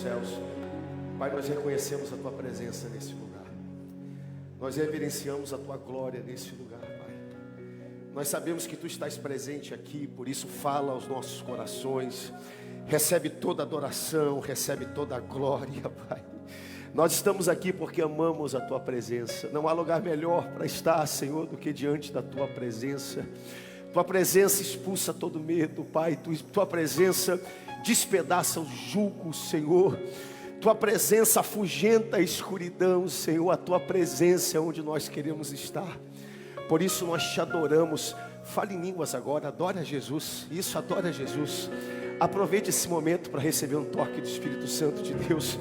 céus. Pai, nós reconhecemos a Tua presença nesse lugar. Nós reverenciamos a Tua glória nesse lugar, Pai. Nós sabemos que Tu estás presente aqui, por isso fala aos nossos corações. Recebe toda a adoração, recebe toda a glória, Pai. Nós estamos aqui porque amamos a Tua presença. Não há lugar melhor para estar, Senhor, do que diante da Tua presença. Tua presença expulsa todo medo, Pai. Tua presença despedaça os julgos, Senhor. Tua presença afugenta a escuridão, Senhor. A Tua presença é onde nós queremos estar. Por isso nós te adoramos. Fale em línguas agora, adore a Jesus. Isso, adore a Jesus. Aproveite esse momento para receber um toque do Espírito Santo de Deus.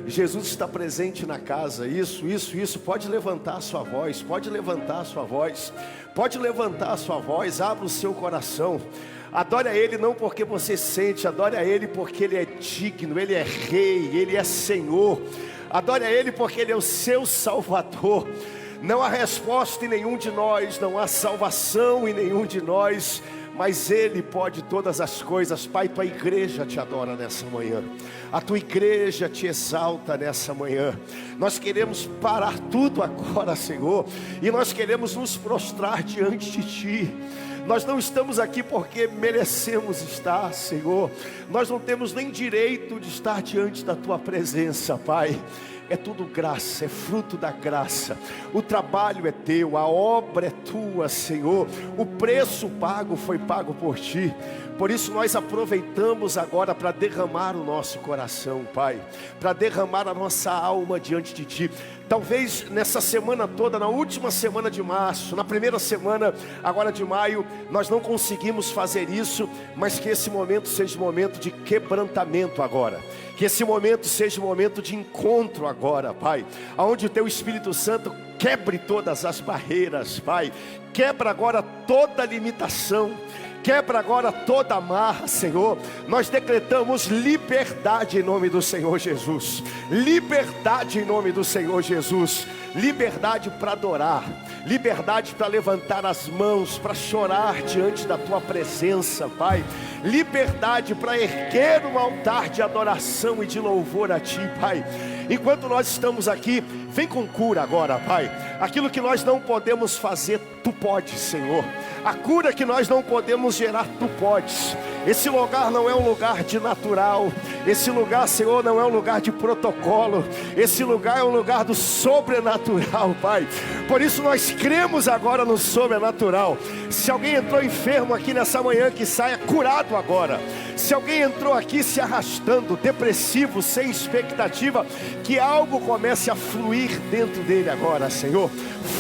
Jesus está presente na casa. Isso. Pode levantar a sua voz. Pode levantar a sua voz. Pode levantar a sua voz. Abra o seu coração. Adore a Ele não porque você sente. Adore a Ele porque Ele é digno. Ele é Rei. Ele é Senhor. Adore a Ele porque Ele é o seu Salvador. Não há resposta em nenhum de nós. Não há salvação em nenhum de nós. Mas Ele pode todas as coisas. Pai, Tua igreja te adora nessa manhã. A Tua igreja te exalta nessa manhã. Nós queremos parar tudo agora, Senhor. E nós queremos nos prostrar diante de Ti. Nós não estamos aqui porque merecemos estar, Senhor. Nós não temos nem direito de estar diante da Tua presença, Pai. É tudo graça, é fruto da graça. O trabalho é Teu, a obra é Tua, Senhor. O preço pago foi pago por Ti. Por isso nós aproveitamos agora para derramar o nosso coração, Pai. Para derramar a nossa alma diante de Ti. Talvez nessa semana toda, na última semana de março, na primeira semana agora de maio, nós não conseguimos fazer isso. Mas que esse momento seja um momento de quebrantamento agora. Que esse momento seja um momento de encontro agora, Pai. Onde o Teu Espírito Santo quebre todas as barreiras, Pai. Quebra agora toda limitação. Quebra agora toda amarra, Senhor. Nós decretamos liberdade em nome do Senhor Jesus. Liberdade em nome do Senhor Jesus. Liberdade para adorar. Liberdade para levantar as mãos, para chorar diante da Tua presença, Pai. Liberdade para erguer um altar de adoração e de louvor a Ti, Pai. Enquanto nós estamos aqui, vem com cura agora, Pai. Aquilo que nós não podemos fazer, Tu podes, Senhor. A cura que nós não podemos gerar, Tu podes. Esse lugar não é um lugar de natural. Esse lugar, Senhor, não é um lugar de protocolo. Esse lugar é um lugar do sobrenatural, Pai. Por isso nós cremos agora no sobrenatural. Se alguém entrou enfermo aqui nessa manhã, que saia curado agora. Se alguém entrou aqui se arrastando, depressivo, sem expectativa, que algo comece a fluir dentro dele agora, Senhor.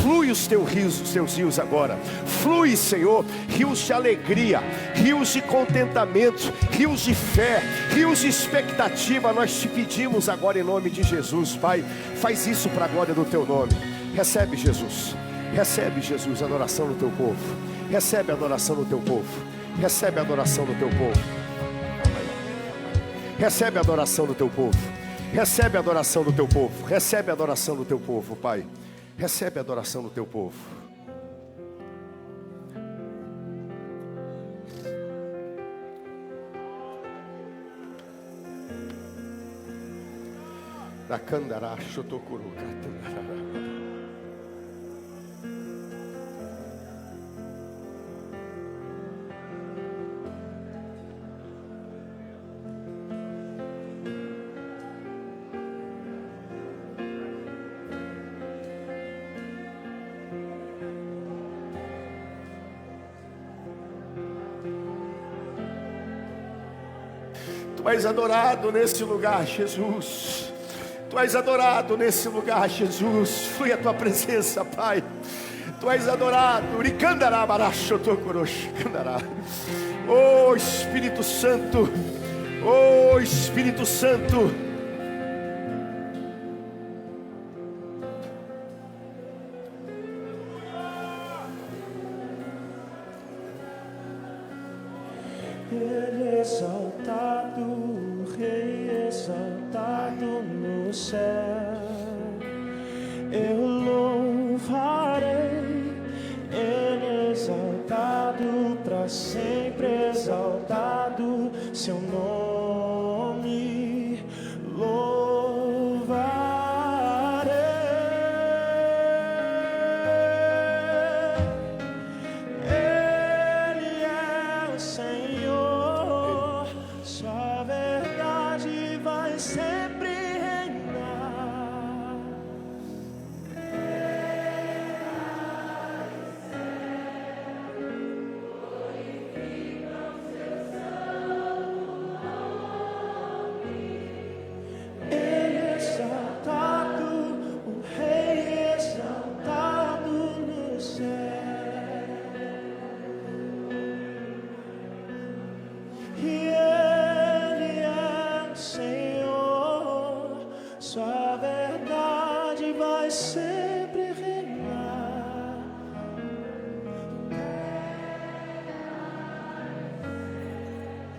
Flui os Teus rios agora. Flui, Senhor, rios de alegria, rios de contentamento, rios de fé, rios de expectativa. Nós te pedimos agora em nome de Jesus, Pai. Faz isso para a glória do Teu nome. Recebe, Jesus. Recebe, Jesus, a adoração do Teu povo. Recebe a adoração do Teu povo. Recebe a adoração do Teu povo. Recebe a adoração do Teu povo. Recebe a adoração do Teu povo. Recebe a adoração do Teu povo, Pai. Recebe a adoração do Teu povo. Da candará, chotocuru, catandará. Tu és adorado nesse lugar, Jesus. Tu és adorado nesse lugar, Jesus. Flui a Tua presença, Pai. Tu és adorado. Oh Espírito Santo. Oh Espírito Santo. Ele exaltado, o Rei exaltado no céu. Eu louvarei, Ele exaltado para sempre, exaltado seu nome.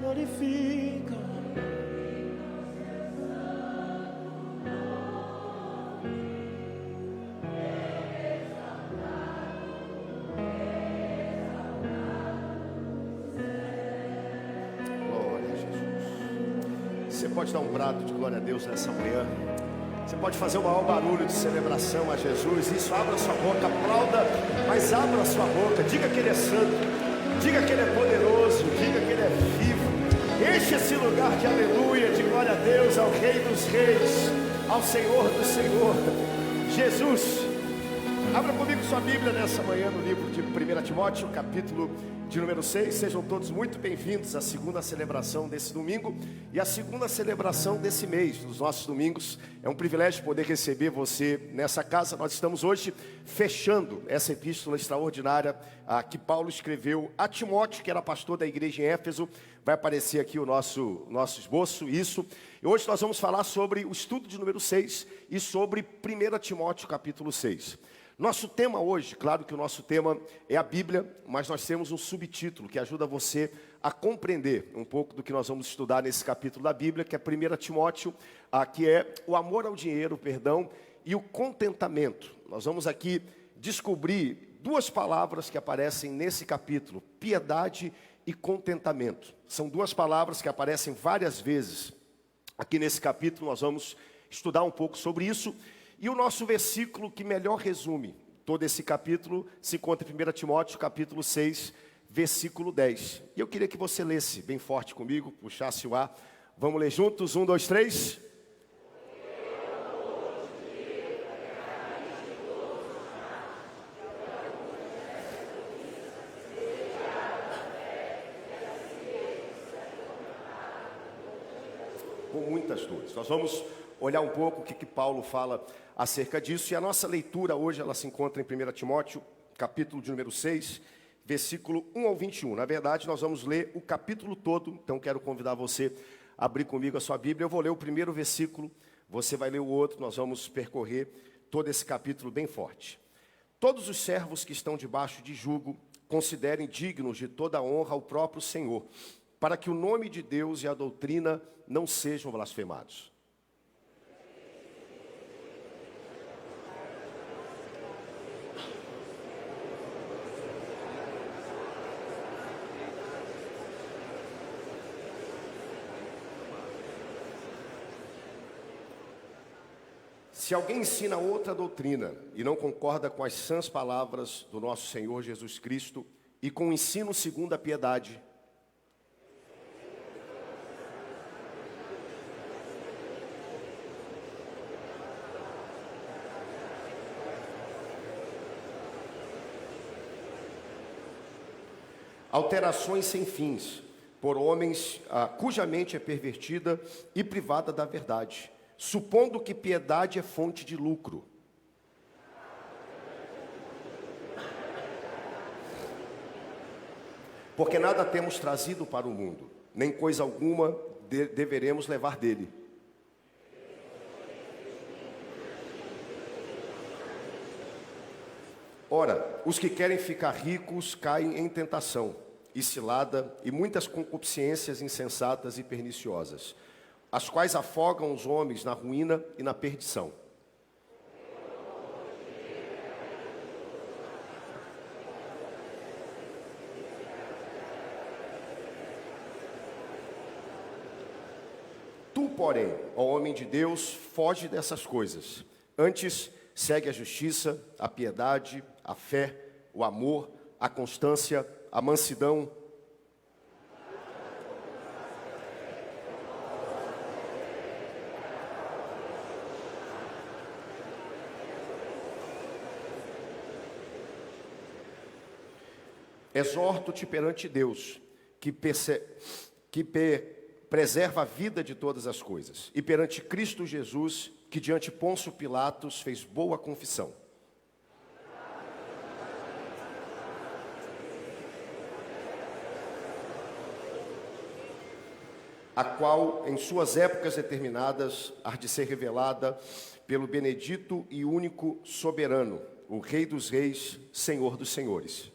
glorifica. Glória a Jesus. Você pode dar um brado de glória a Deus nessa manhã. Você pode fazer o maior barulho de celebração a Jesus. Isso, abra sua boca, aplauda, mas abra sua boca. Diga que Ele é santo, diga que Ele é poderoso, diga que Ele é vivo. Enche esse lugar de aleluia, de glória a Deus, ao Rei dos Reis, ao Senhor do Senhor, Jesus. Abra comigo sua Bíblia nessa manhã no livro de 1 Timóteo, capítulo de número 6. Sejam todos muito bem-vindos à segunda celebração desse domingo e à segunda celebração desse mês, dos nossos domingos. É um privilégio poder receber você nessa casa. Nós estamos hoje fechando essa epístola extraordinária que Paulo escreveu a Timóteo, que era pastor da igreja em Éfeso. Vai aparecer aqui o nosso esboço, isso. E hoje nós vamos falar sobre o estudo de número 6 e sobre 1 Timóteo, capítulo 6. Nosso tema hoje, claro que o nosso tema é a Bíblia, mas nós temos um subtítulo que ajuda você a compreender um pouco do que nós vamos estudar nesse capítulo da Bíblia, que é 1 Timóteo, que é o amor ao dinheiro, e o contentamento. Nós vamos aqui descobrir duas palavras que aparecem nesse capítulo, piedade e contentamento. São duas palavras que aparecem várias vezes aqui nesse capítulo. Nós vamos estudar um pouco sobre isso. E o nosso versículo que melhor resume todo esse capítulo se encontra em 1 Timóteo, capítulo 6, versículo 10. E eu queria que você lesse bem forte comigo, puxasse o ar. Vamos ler juntos? 1, 2, 3. Com muitas dores. Nós vamos olhar um pouco o que Paulo fala acerca disso. E a nossa leitura hoje, ela se encontra em 1 Timóteo, capítulo de número 6, versículo 1 ao 21. Na verdade, nós vamos ler o capítulo todo. Então, quero convidar você a abrir comigo a sua Bíblia. Eu vou ler o primeiro versículo, você vai ler o outro. Nós vamos percorrer todo esse capítulo bem forte. Todos os servos que estão debaixo de jugo, considerem dignos de toda a honra ao próprio Senhor, para que o nome de Deus e a doutrina não sejam blasfemados. Se alguém ensina outra doutrina e não concorda com as sãs palavras do nosso Senhor Jesus Cristo e com o ensino segundo a piedade, alterações sem fins, por homens cuja mente é pervertida e privada da verdade, supondo que piedade é fonte de lucro. Porque nada temos trazido para o mundo, nem coisa alguma deveremos levar dele. Ora, os que querem ficar ricos caem em tentação, e cilada, e muitas concupiscências insensatas e perniciosas, as quais afogam os homens na ruína e na perdição. Tu, porém, ó homem de Deus, foge dessas coisas. Antes, segue a justiça, a piedade, a fé, o amor, a constância, a mansidão. Exorto-te perante Deus, que preserva a vida de todas as coisas, e perante Cristo Jesus, que diante Pôncio Pilatos fez boa confissão. A qual, em suas épocas determinadas, há de ser revelada pelo benedito e único soberano, o Rei dos Reis, Senhor dos Senhores.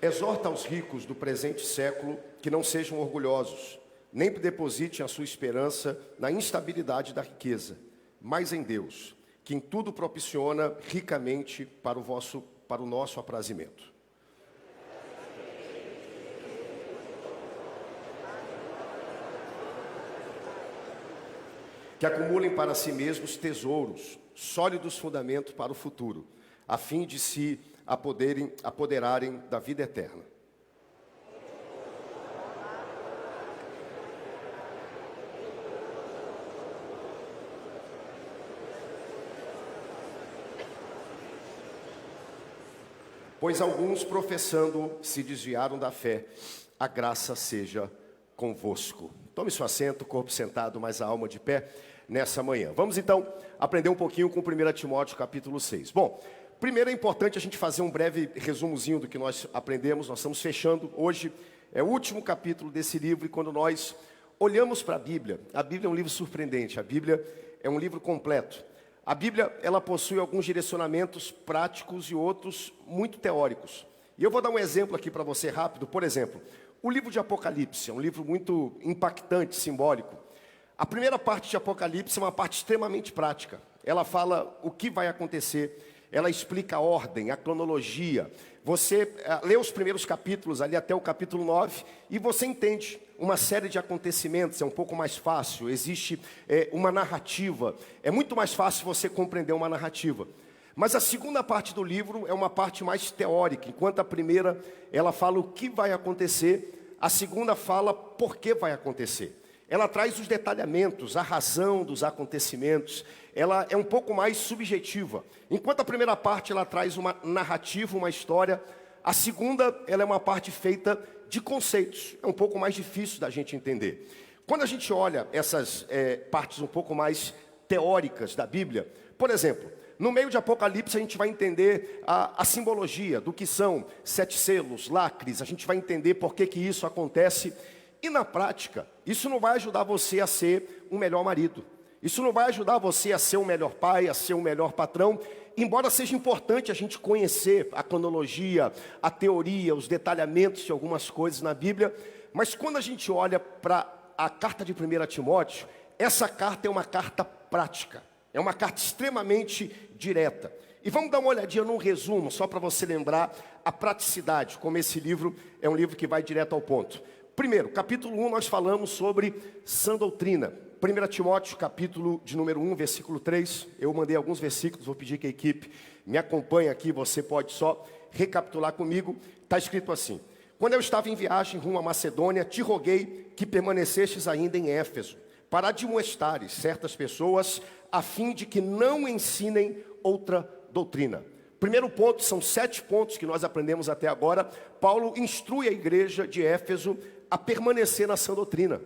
exorta aos ricos do presente século que não sejam orgulhosos, nem depositem a sua esperança na instabilidade da riqueza, mas em Deus, que em tudo propiciona ricamente para o nosso aprazimento. Que acumulem para si mesmos tesouros, sólidos fundamentos para o futuro, a fim de se apoderarem da vida eterna. Pois alguns, professando, se desviaram da fé. A graça seja convosco. Tome seu assento, corpo sentado, mas a alma de pé, nessa manhã. Vamos então aprender um pouquinho com 1 Timóteo capítulo 6. Bom, primeiro é importante a gente fazer um breve resumozinho do que nós aprendemos. Nós estamos fechando hoje, é o último capítulo desse livro, e quando nós olhamos para a Bíblia é um livro surpreendente, a Bíblia é um livro completo. A Bíblia, ela possui alguns direcionamentos práticos e outros muito teóricos. E eu vou dar um exemplo aqui para você rápido. Por exemplo, o livro de Apocalipse é um livro muito impactante, simbólico. A primeira parte de Apocalipse é uma parte extremamente prática. Ela fala o que vai acontecer, ela explica a ordem, a cronologia. Você lê os primeiros capítulos, ali até o capítulo 9, e você entende uma série de acontecimentos, é um pouco mais fácil, existe uma narrativa. É muito mais fácil você compreender uma narrativa. Mas a segunda parte do livro é uma parte mais teórica. Enquanto a primeira, ela fala o que vai acontecer, a segunda fala por que vai acontecer. Ela traz os detalhamentos, a razão dos acontecimentos. Ela é um pouco mais subjetiva. Enquanto a primeira parte, ela traz uma narrativa, uma história. A segunda, ela é uma parte feita de conceitos. É um pouco mais difícil da gente entender. Quando a gente olha essas partes um pouco mais teóricas da Bíblia, por exemplo, no meio de Apocalipse a gente vai entender a simbologia do que são 7 selos, lacres. A gente vai entender por que isso acontece. E na prática, isso não vai ajudar você a ser um melhor marido. Isso não vai ajudar você a ser um melhor pai, a ser um melhor patrão. Embora seja importante a gente conhecer a cronologia, a teoria, os detalhamentos de algumas coisas na Bíblia. Mas quando a gente olha para a carta de 1 Timóteo, essa carta é uma carta prática. É uma carta extremamente direta. E vamos dar uma olhadinha num resumo, só para você lembrar a praticidade, como esse livro é um livro que vai direto ao ponto. Primeiro, capítulo 1, nós falamos sobre sã doutrina. 1 Timóteo, capítulo de número 1, versículo 3. Eu mandei alguns versículos, vou pedir que a equipe me acompanhe aqui. Você pode só recapitular comigo. Está escrito assim: quando eu estava em viagem rumo à Macedônia, te roguei que permanecestes ainda em Éfeso, para admoestares certas pessoas, a fim de que não ensinem outra doutrina. Primeiro ponto, são 7 pontos que nós aprendemos até agora. Paulo instrui a igreja de Éfeso a permanecer na sã doutrina.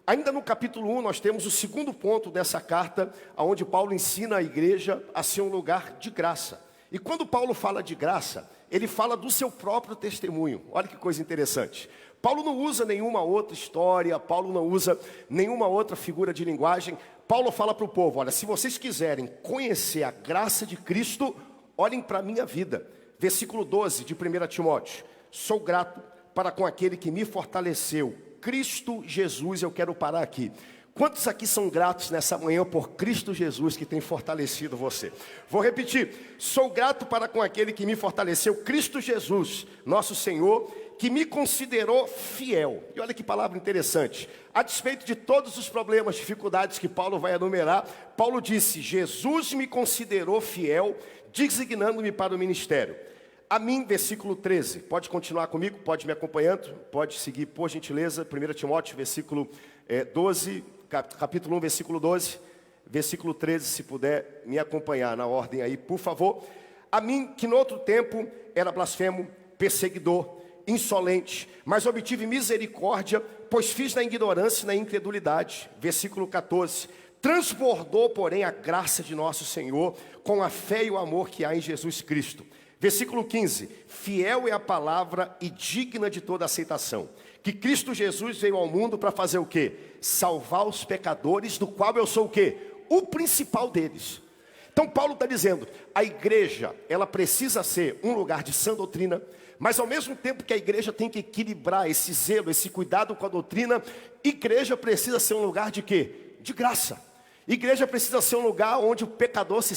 Ainda no capítulo 1, nós temos o segundo ponto dessa carta, onde Paulo ensina a igreja a ser um lugar de graça. E quando Paulo fala de graça, ele fala do seu próprio testemunho. Olha que coisa interessante. Paulo não usa nenhuma outra história, Paulo não usa nenhuma outra figura de linguagem. Paulo fala para o povo: olha, se vocês quiserem conhecer a graça de Cristo, olhem para a minha vida. Versículo 12 de 1 Timóteo. Sou grato para com aquele que me fortaleceu, Cristo Jesus. Eu quero parar aqui. Quantos aqui são gratos nessa manhã por Cristo Jesus que tem fortalecido você? Vou repetir. Sou grato para com aquele que me fortaleceu, Cristo Jesus, nosso Senhor, que me considerou fiel. E olha que palavra interessante. A despeito de todos os problemas, dificuldades que Paulo vai enumerar, Paulo disse: Jesus me considerou fiel, designando-me para o ministério. A mim, versículo 13, pode continuar comigo, pode me acompanhando, pode seguir por gentileza, 1 Timóteo, versículo 12, capítulo 1, versículo 12, versículo 13, se puder me acompanhar na ordem aí, por favor. A mim, que no outro tempo era blasfemo, perseguidor, insolente, mas obtive misericórdia, pois fiz na ignorância e na incredulidade. Versículo 14, transbordou, porém, a graça de nosso Senhor, com a fé e o amor que há em Jesus Cristo. Versículo 15, fiel é a palavra e digna de toda aceitação, que Cristo Jesus veio ao mundo para fazer o quê? Salvar os pecadores, do qual eu sou o quê? O principal deles. Então Paulo está dizendo, a igreja, ela precisa ser um lugar de sã doutrina, Mas ao mesmo tempo que a igreja tem que equilibrar esse zelo, esse cuidado com a doutrina, igreja precisa ser um lugar de quê? De graça. Igreja precisa ser um lugar onde o pecador se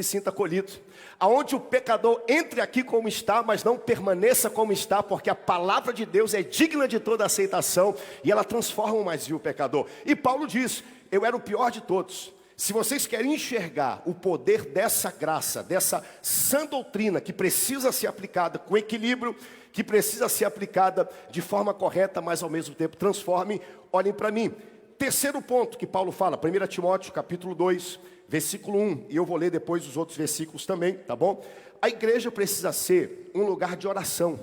sinta acolhido. Aonde o pecador entre aqui como está, mas não permaneça como está, porque a palavra de Deus é digna de toda aceitação e ela transforma o mais vil pecador. E Paulo diz, eu era o pior de todos. Se vocês querem enxergar o poder dessa graça, dessa sã doutrina que precisa ser aplicada com equilíbrio, que precisa ser aplicada de forma correta, mas ao mesmo tempo transforme, olhem para mim. Terceiro ponto que Paulo fala, 1 Timóteo capítulo 2, versículo 1, e eu vou ler depois os outros versículos também, tá bom? A igreja precisa ser um lugar de oração,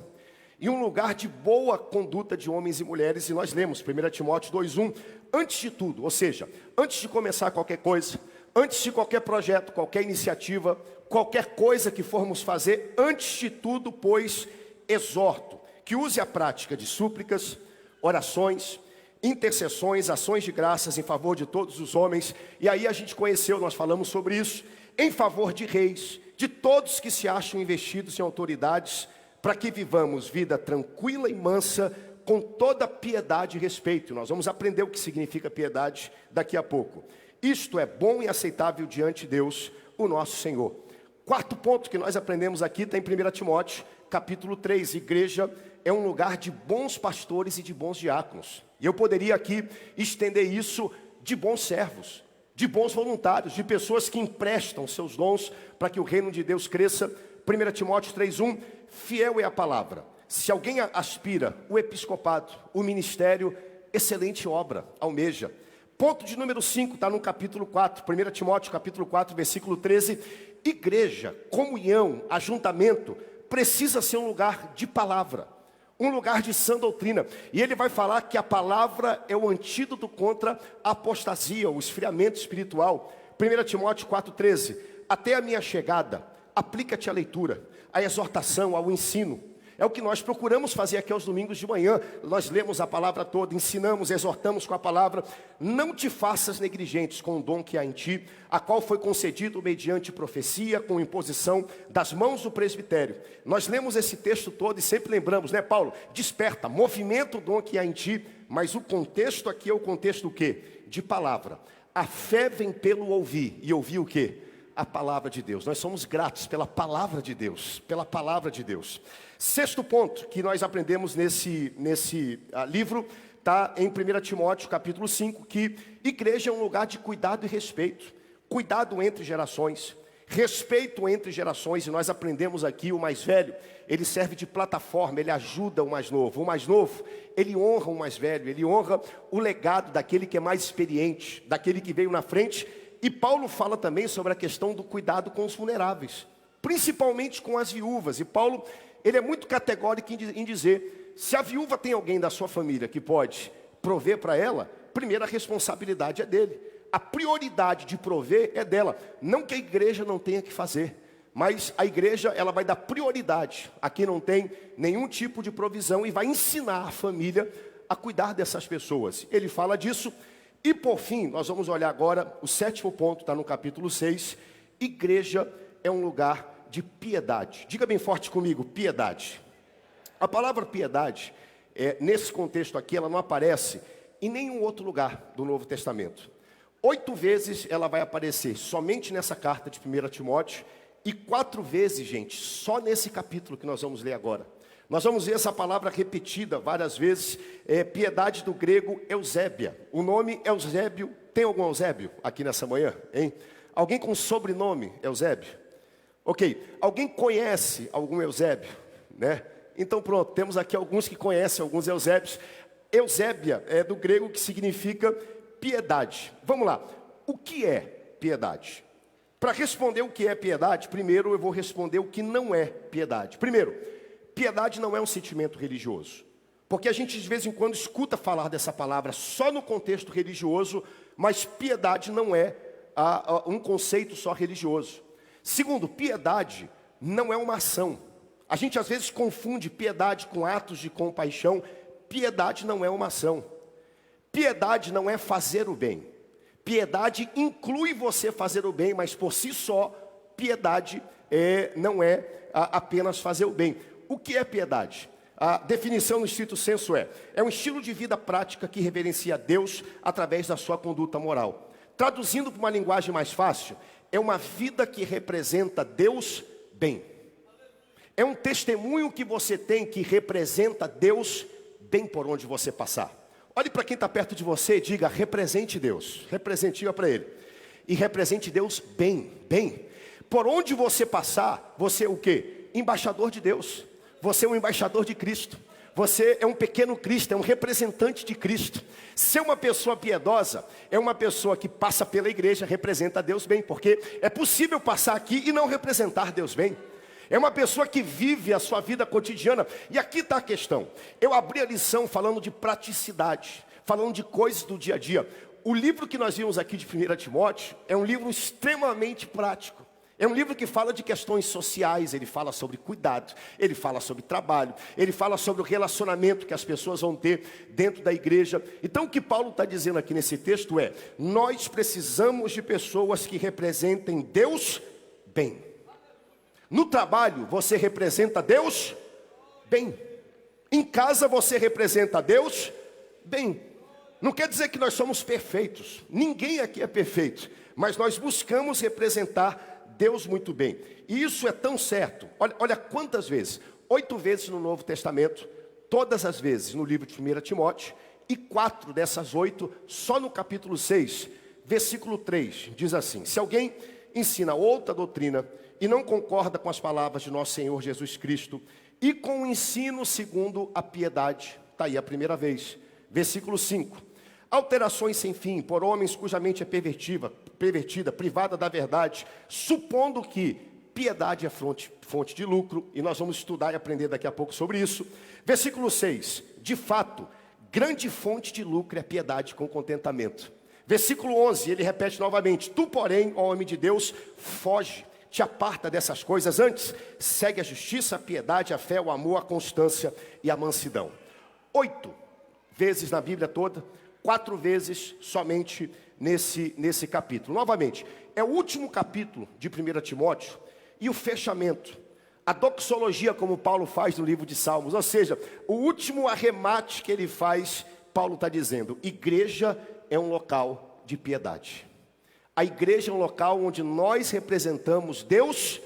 e um lugar de boa conduta de homens e mulheres, e nós lemos 1 Timóteo 2:1, antes de tudo, ou seja, antes de começar qualquer coisa, antes de qualquer projeto, qualquer iniciativa, qualquer coisa que formos fazer, antes de tudo, pois, exorto, que use a prática de súplicas, orações, intercessões, ações de graças em favor de todos os homens, e aí a gente conheceu, nós falamos sobre isso, em favor de reis, de todos que se acham investidos em autoridades, para que vivamos vida tranquila e mansa, com toda piedade e respeito. Nós vamos aprender o que significa piedade daqui a pouco. Isto é bom e aceitável diante de Deus, o nosso Senhor. Quarto ponto que nós aprendemos aqui está em 1 Timóteo, capítulo 3. Igreja é um lugar de bons pastores e de bons diáconos. E eu poderia aqui estender isso de bons servos, de bons voluntários, de pessoas que emprestam seus dons para que o reino de Deus cresça. 1 Timóteo 3:1, fiel é a palavra. Se alguém aspira o episcopado, o ministério, excelente obra, almeja. Ponto de número 5, está no capítulo 4, 1 Timóteo capítulo 4, versículo 13. Igreja, comunhão, ajuntamento, precisa ser um lugar de palavra, um lugar de sã doutrina. E ele vai falar que a palavra é o antídoto contra a apostasia, o esfriamento espiritual. 1 Timóteo 4,13, até a minha chegada, aplica-te à leitura, à exortação, ao ensino. É o que nós procuramos fazer aqui aos domingos de manhã. Nós lemos a palavra toda, ensinamos, exortamos com a palavra. Não te faças negligentes com o dom que há em ti, a qual foi concedido mediante profecia, com imposição das mãos do presbitério. Nós lemos esse texto todo e sempre lembramos, né, Paulo? Desperta, movimenta o dom que há em ti, mas o contexto aqui é o contexto do quê? De palavra. A fé vem pelo ouvir, e ouvir o quê? A palavra de Deus. Nós somos gratos pela palavra de Deus, pela palavra de Deus. Sexto ponto que nós aprendemos nesse livro, está em 1 Timóteo capítulo 5, que igreja é um lugar de cuidado e respeito. Cuidado entre gerações, respeito entre gerações, e nós aprendemos aqui, o mais velho, ele serve de plataforma, ele ajuda o mais novo. O mais novo, ele honra o mais velho, ele honra o legado daquele que é mais experiente, daquele que veio na frente. E Paulo fala também sobre a questão do cuidado com os vulneráveis, principalmente com as viúvas. E Paulo, ele é muito categórico em dizer, se a viúva tem alguém da sua família que pode prover para ela, primeira responsabilidade é dele. A prioridade de prover é dela. Não que a igreja não tenha que fazer, mas a igreja ela vai dar prioridade a quem não tem nenhum tipo de provisão e vai ensinar a família a cuidar dessas pessoas. Ele fala disso. E por fim, nós vamos olhar agora, o sétimo ponto está no capítulo 6, igreja é um lugar de piedade. Diga bem forte comigo, piedade. A palavra piedade, nesse contexto aqui, ela não aparece em nenhum outro lugar do Novo Testamento. 8 vezes ela vai aparecer somente nessa carta de 1 Timóteo, e 4 vezes, gente, só nesse capítulo que nós vamos ler agora. Nós vamos ver essa palavra repetida várias vezes, piedade do grego Eusébia. O nome Eusébio, tem algum Eusébio aqui nessa manhã, hein? Alguém com sobrenome Eusébio? Ok, alguém conhece algum Eusébio, né? Então pronto, temos aqui alguns que conhecem alguns Eusébios. Eusébia é do grego que significa piedade. Vamos lá, o que é piedade? Para responder o que é piedade, primeiro eu vou responder o que não é piedade. Primeiro, piedade não é um sentimento religioso, porque a gente de vez em quando escuta falar dessa palavra só no contexto religioso, mas piedade não é um conceito só religioso. Segundo, piedade não é uma ação. A gente às vezes confunde piedade com atos de compaixão. Piedade não é uma ação. Piedade não é fazer o bem. Piedade inclui você fazer o bem, mas por si só, piedade não é apenas fazer o bem. O que é piedade? A definição no estrito senso é um estilo de vida prática que reverencia a Deus através da sua conduta moral. Traduzindo para uma linguagem mais fácil, é uma vida que representa Deus bem. É um testemunho que você tem que representa Deus bem por onde você passar. Olhe para quem está perto de você e diga, represente Deus. Represente para ele. E represente Deus bem, bem. Por onde você passar, você é o quê? Embaixador de Deus. Você é um embaixador de Cristo. Você é um pequeno Cristo, é um representante de Cristo. Ser uma pessoa piedosa é uma pessoa que passa pela igreja, representa Deus bem. Porque é possível passar aqui e não representar Deus bem. É uma pessoa que vive a sua vida cotidiana. E aqui está a questão. Eu abri a lição falando de praticidade, falando de coisas do dia a dia. O livro que nós vimos aqui de 1 Timóteo é um livro extremamente prático. É um livro que fala de questões sociais, ele fala sobre cuidado, ele fala sobre trabalho, ele fala sobre o relacionamento que as pessoas vão ter dentro da igreja. Então o que Paulo está dizendo aqui nesse texto é, nós precisamos de pessoas que representem Deus bem. No trabalho você representa Deus bem. Em casa você representa Deus bem. Não quer dizer que nós somos perfeitos, ninguém aqui é perfeito, mas nós buscamos representar Deus muito bem. E isso é tão certo. Olha quantas vezes. 8 vezes no Novo Testamento. Todas as vezes no livro de 1 Timóteo. E 4 dessas 8 só no capítulo 6. Versículo 3. Diz assim. Se alguém ensina outra doutrina e não concorda com as palavras de nosso Senhor Jesus Cristo e com o ensino segundo a piedade. Está aí a primeira vez. Versículo 5. Alterações sem fim, por homens cuja mente é pervertida, privada da verdade, supondo que piedade é fonte de lucro, e nós vamos estudar e aprender daqui a pouco sobre isso. Versículo 6, de fato, grande fonte de lucro é a piedade com contentamento. Versículo 11, ele repete novamente, tu porém, ó homem de Deus, foge, te aparta dessas coisas, antes segue a justiça, a piedade, a fé, o amor, a constância e a mansidão. 8 vezes na Bíblia toda, 4 vezes somente nesse capítulo. Novamente, é o último capítulo de 1 Timóteo e o fechamento. A doxologia, como Paulo faz no livro de Salmos. Ou seja, o último arremate que ele faz, Paulo está dizendo, igreja é um local de piedade. A igreja é um local onde nós representamos Deus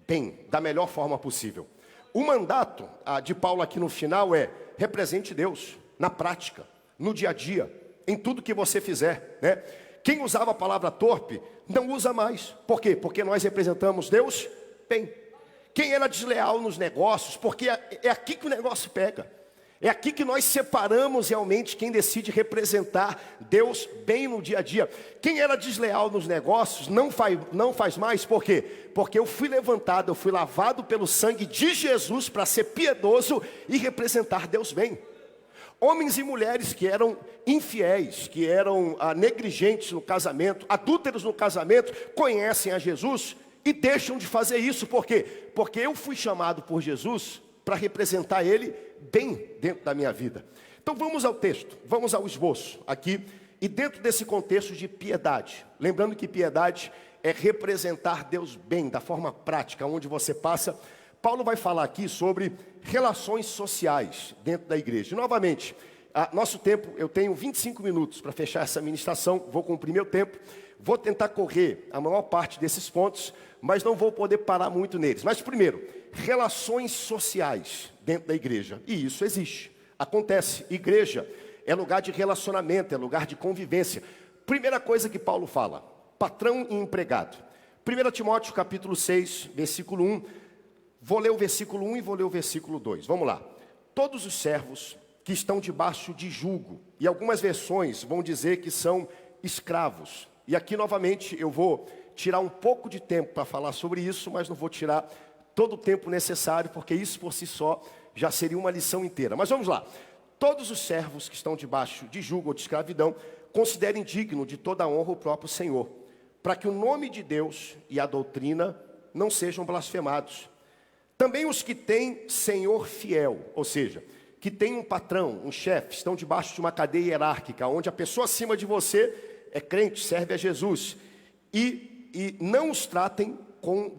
bem, da melhor forma possível. O mandato de Paulo aqui no final é, represente Deus na prática. No dia a dia, em tudo que você fizer, né? Quem usava a palavra torpe, não usa mais. Por quê? Porque nós representamos Deus bem. Quem era desleal nos negócios, porque é aqui que o negócio pega. É aqui que nós separamos realmente quem decide representar Deus bem no dia a dia. Quem era desleal nos negócios, não faz mais, por quê? Porque eu fui levantado, eu fui lavado pelo sangue de Jesus para ser piedoso e representar Deus bem. Homens e mulheres que eram infiéis, que eram negligentes no casamento, adúlteros no casamento, conhecem a Jesus e deixam de fazer isso. Por quê? Porque eu fui chamado por Jesus para representar Ele bem dentro da minha vida. Então vamos ao texto, vamos ao esboço aqui. E dentro desse contexto de piedade, lembrando que piedade é representar Deus bem, da forma prática, onde você passa. Paulo vai falar aqui sobre relações sociais dentro da igreja. E, novamente, nosso tempo, eu tenho 25 minutos para fechar essa ministração, vou cumprir meu tempo, vou tentar correr a maior parte desses pontos, mas não vou poder parar muito neles. Mas primeiro, relações sociais dentro da igreja, e isso existe, acontece. Igreja é lugar de relacionamento, é lugar de convivência. Primeira coisa que Paulo fala, patrão e empregado. 1 Timóteo capítulo 6, versículo 1, vou ler o versículo 1 e vou ler o versículo 2. Vamos lá. Todos os servos que estão debaixo de jugo, e algumas versões vão dizer que são escravos. E aqui novamente eu vou tirar um pouco de tempo para falar sobre isso, mas não vou tirar todo o tempo necessário, porque isso por si só já seria uma lição inteira. Mas vamos lá. Todos os servos que estão debaixo de jugo ou de escravidão, considerem digno de toda a honra o próprio Senhor, para que o nome de Deus e a doutrina não sejam blasfemados. Também os que têm senhor fiel, ou seja, que tem um patrão, um chefe, estão debaixo de uma cadeia hierárquica, onde a pessoa acima de você é crente, serve a Jesus. E não os tratem com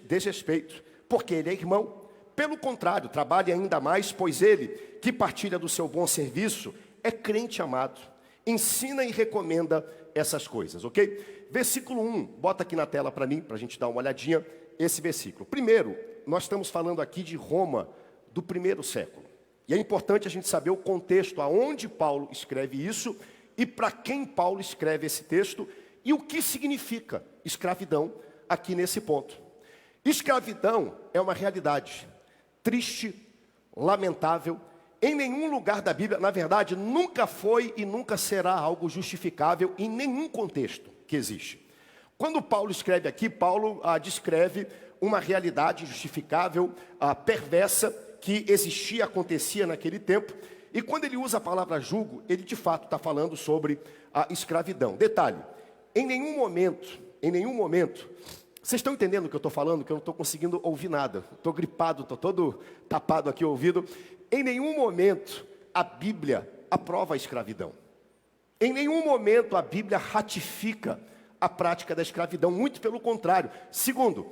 desrespeito, porque ele é irmão, Pelo contrário, trabalhe ainda mais, pois ele, que partilha do seu bom serviço, é crente amado. Ensina e recomenda essas coisas, ok? Versículo 1, bota aqui na tela para mim, para a gente dar uma olhadinha, esse versículo. Primeiro, nós estamos falando aqui de Roma do primeiro século. E é importante a gente saber o contexto, aonde Paulo escreve isso, e para quem Paulo escreve esse texto, e o que significa escravidão aqui nesse ponto. Escravidão é uma realidade triste, lamentável, em nenhum lugar da Bíblia, na verdade, nunca foi e nunca será algo justificável em nenhum contexto que existe. Quando Paulo escreve aqui, Paulo descreve uma realidade injustificável, perversa, que existia, acontecia naquele tempo. E quando ele usa a palavra julgo, ele de fato está falando sobre a escravidão. Detalhe, em nenhum momento, vocês estão entendendo o que eu estou falando? Que eu não estou conseguindo ouvir nada. Estou gripado, estou todo tapado aqui o ouvido. Em nenhum momento a Bíblia aprova a escravidão. Em nenhum momento a Bíblia ratifica a prática da escravidão. Muito pelo contrário. Segundo,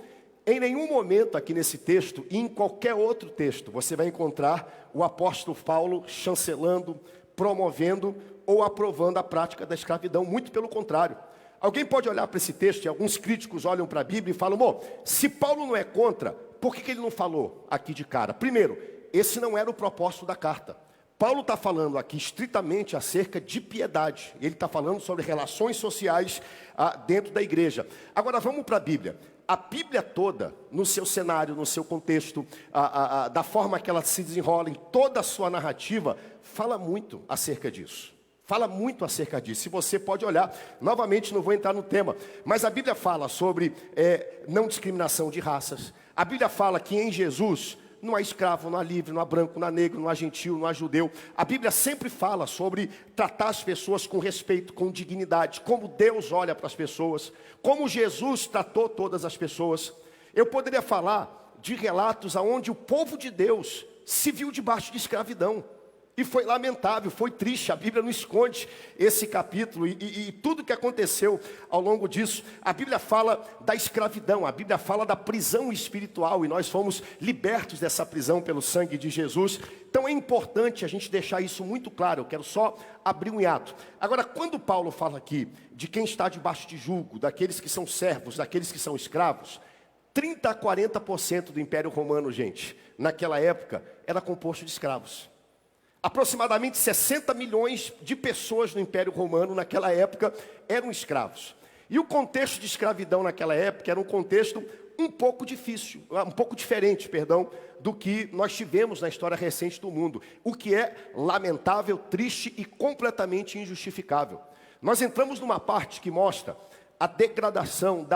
em nenhum momento aqui nesse texto e em qualquer outro texto você vai encontrar o apóstolo Paulo chancelando, promovendo ou aprovando a prática da escravidão. Muito pelo contrário. Alguém pode olhar para esse texto e alguns críticos olham para a Bíblia e falam, bom, se Paulo não é contra, por que ele não falou aqui de cara? Primeiro, esse não era o propósito da carta. Paulo está falando aqui estritamente acerca de piedade. Ele está falando sobre relações sociais dentro da igreja. Agora vamos para a Bíblia. A Bíblia toda, no seu cenário, no seu contexto, da forma que ela se desenrola, em toda a sua narrativa, fala muito acerca disso. Fala muito acerca disso. Se você pode olhar, novamente não vou entrar no tema, mas a Bíblia fala sobre não discriminação de raças. A Bíblia fala que em Jesus não há escravo, não há livre, não há branco, não há negro, não há gentil, não há judeu. A Bíblia sempre fala sobre tratar as pessoas com respeito, com dignidade, como Deus olha para as pessoas, como Jesus tratou todas as pessoas. Eu poderia falar de relatos onde o povo de Deus se viu debaixo de escravidão. E foi lamentável, foi triste, a Bíblia não esconde esse capítulo e tudo que aconteceu ao longo disso. A Bíblia fala da escravidão, a Bíblia fala da prisão espiritual e nós fomos libertos dessa prisão pelo sangue de Jesus. Então é importante a gente deixar isso muito claro, eu quero só abrir um hiato. Agora, quando Paulo fala aqui de quem está debaixo de julgo, daqueles que são servos, daqueles que são escravos, 30 a 40% do Império Romano, gente, naquela época, era composto de escravos. Aproximadamente 60 milhões de pessoas no Império Romano naquela época eram escravos. E o contexto de escravidão naquela época era um contexto um pouco diferente, do que nós tivemos na história recente do mundo. O que é lamentável, triste e completamente injustificável. Nós entramos numa parte que mostra a degradação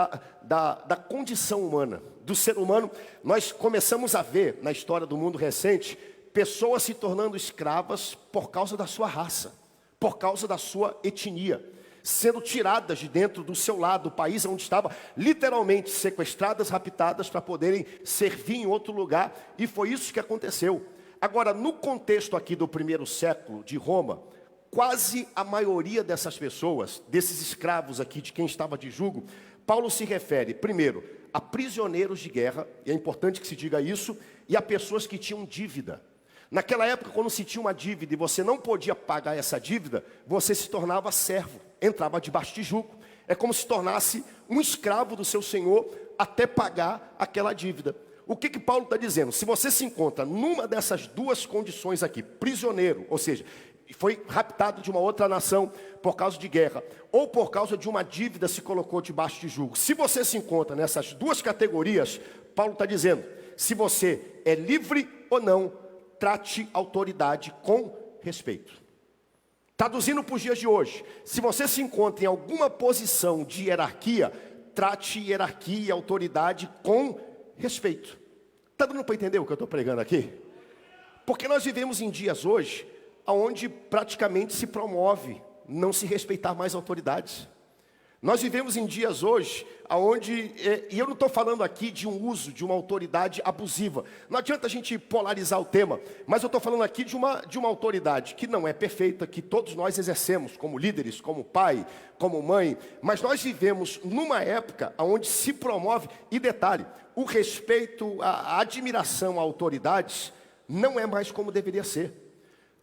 da condição humana, do ser humano. Nós começamos a ver na história do mundo recente pessoas se tornando escravas por causa da sua raça, por causa da sua etnia, sendo tiradas de dentro do seu lado, do país onde estava, literalmente sequestradas, raptadas para poderem servir em outro lugar, e foi isso que aconteceu. Agora, no contexto aqui do primeiro século de Roma, quase a maioria dessas pessoas, desses escravos aqui, de quem estava de julgo, Paulo se refere, primeiro, a prisioneiros de guerra, e é importante que se diga isso, e a pessoas que tinham dívida. Naquela época, quando se tinha uma dívida e você não podia pagar essa dívida, você se tornava servo, entrava debaixo de julgo. É como se tornasse um escravo do seu senhor até pagar aquela dívida. O que Paulo está dizendo? Se você se encontra numa dessas duas condições aqui, prisioneiro, ou seja, foi raptado de uma outra nação por causa de guerra, ou por causa de uma dívida se colocou debaixo de julgo. Se você se encontra nessas duas categorias, Paulo está dizendo, se você é livre ou não, trate a autoridade com respeito. Traduzindo para os dias de hoje, se você se encontra em alguma posição de hierarquia, trate hierarquia e autoridade com respeito. Está dando para entender o que eu estou pregando aqui? Porque nós vivemos em dias hoje, onde praticamente se promove não se respeitar mais autoridades. Nós vivemos em dias hoje, onde, e eu não estou falando aqui de um uso de uma autoridade abusiva. Não adianta a gente polarizar o tema, mas eu estou falando aqui de uma autoridade que não é perfeita, que todos nós exercemos como líderes, como pai, como mãe. Mas nós vivemos numa época onde se promove, e detalhe, o respeito, a admiração a autoridades não é mais como deveria ser.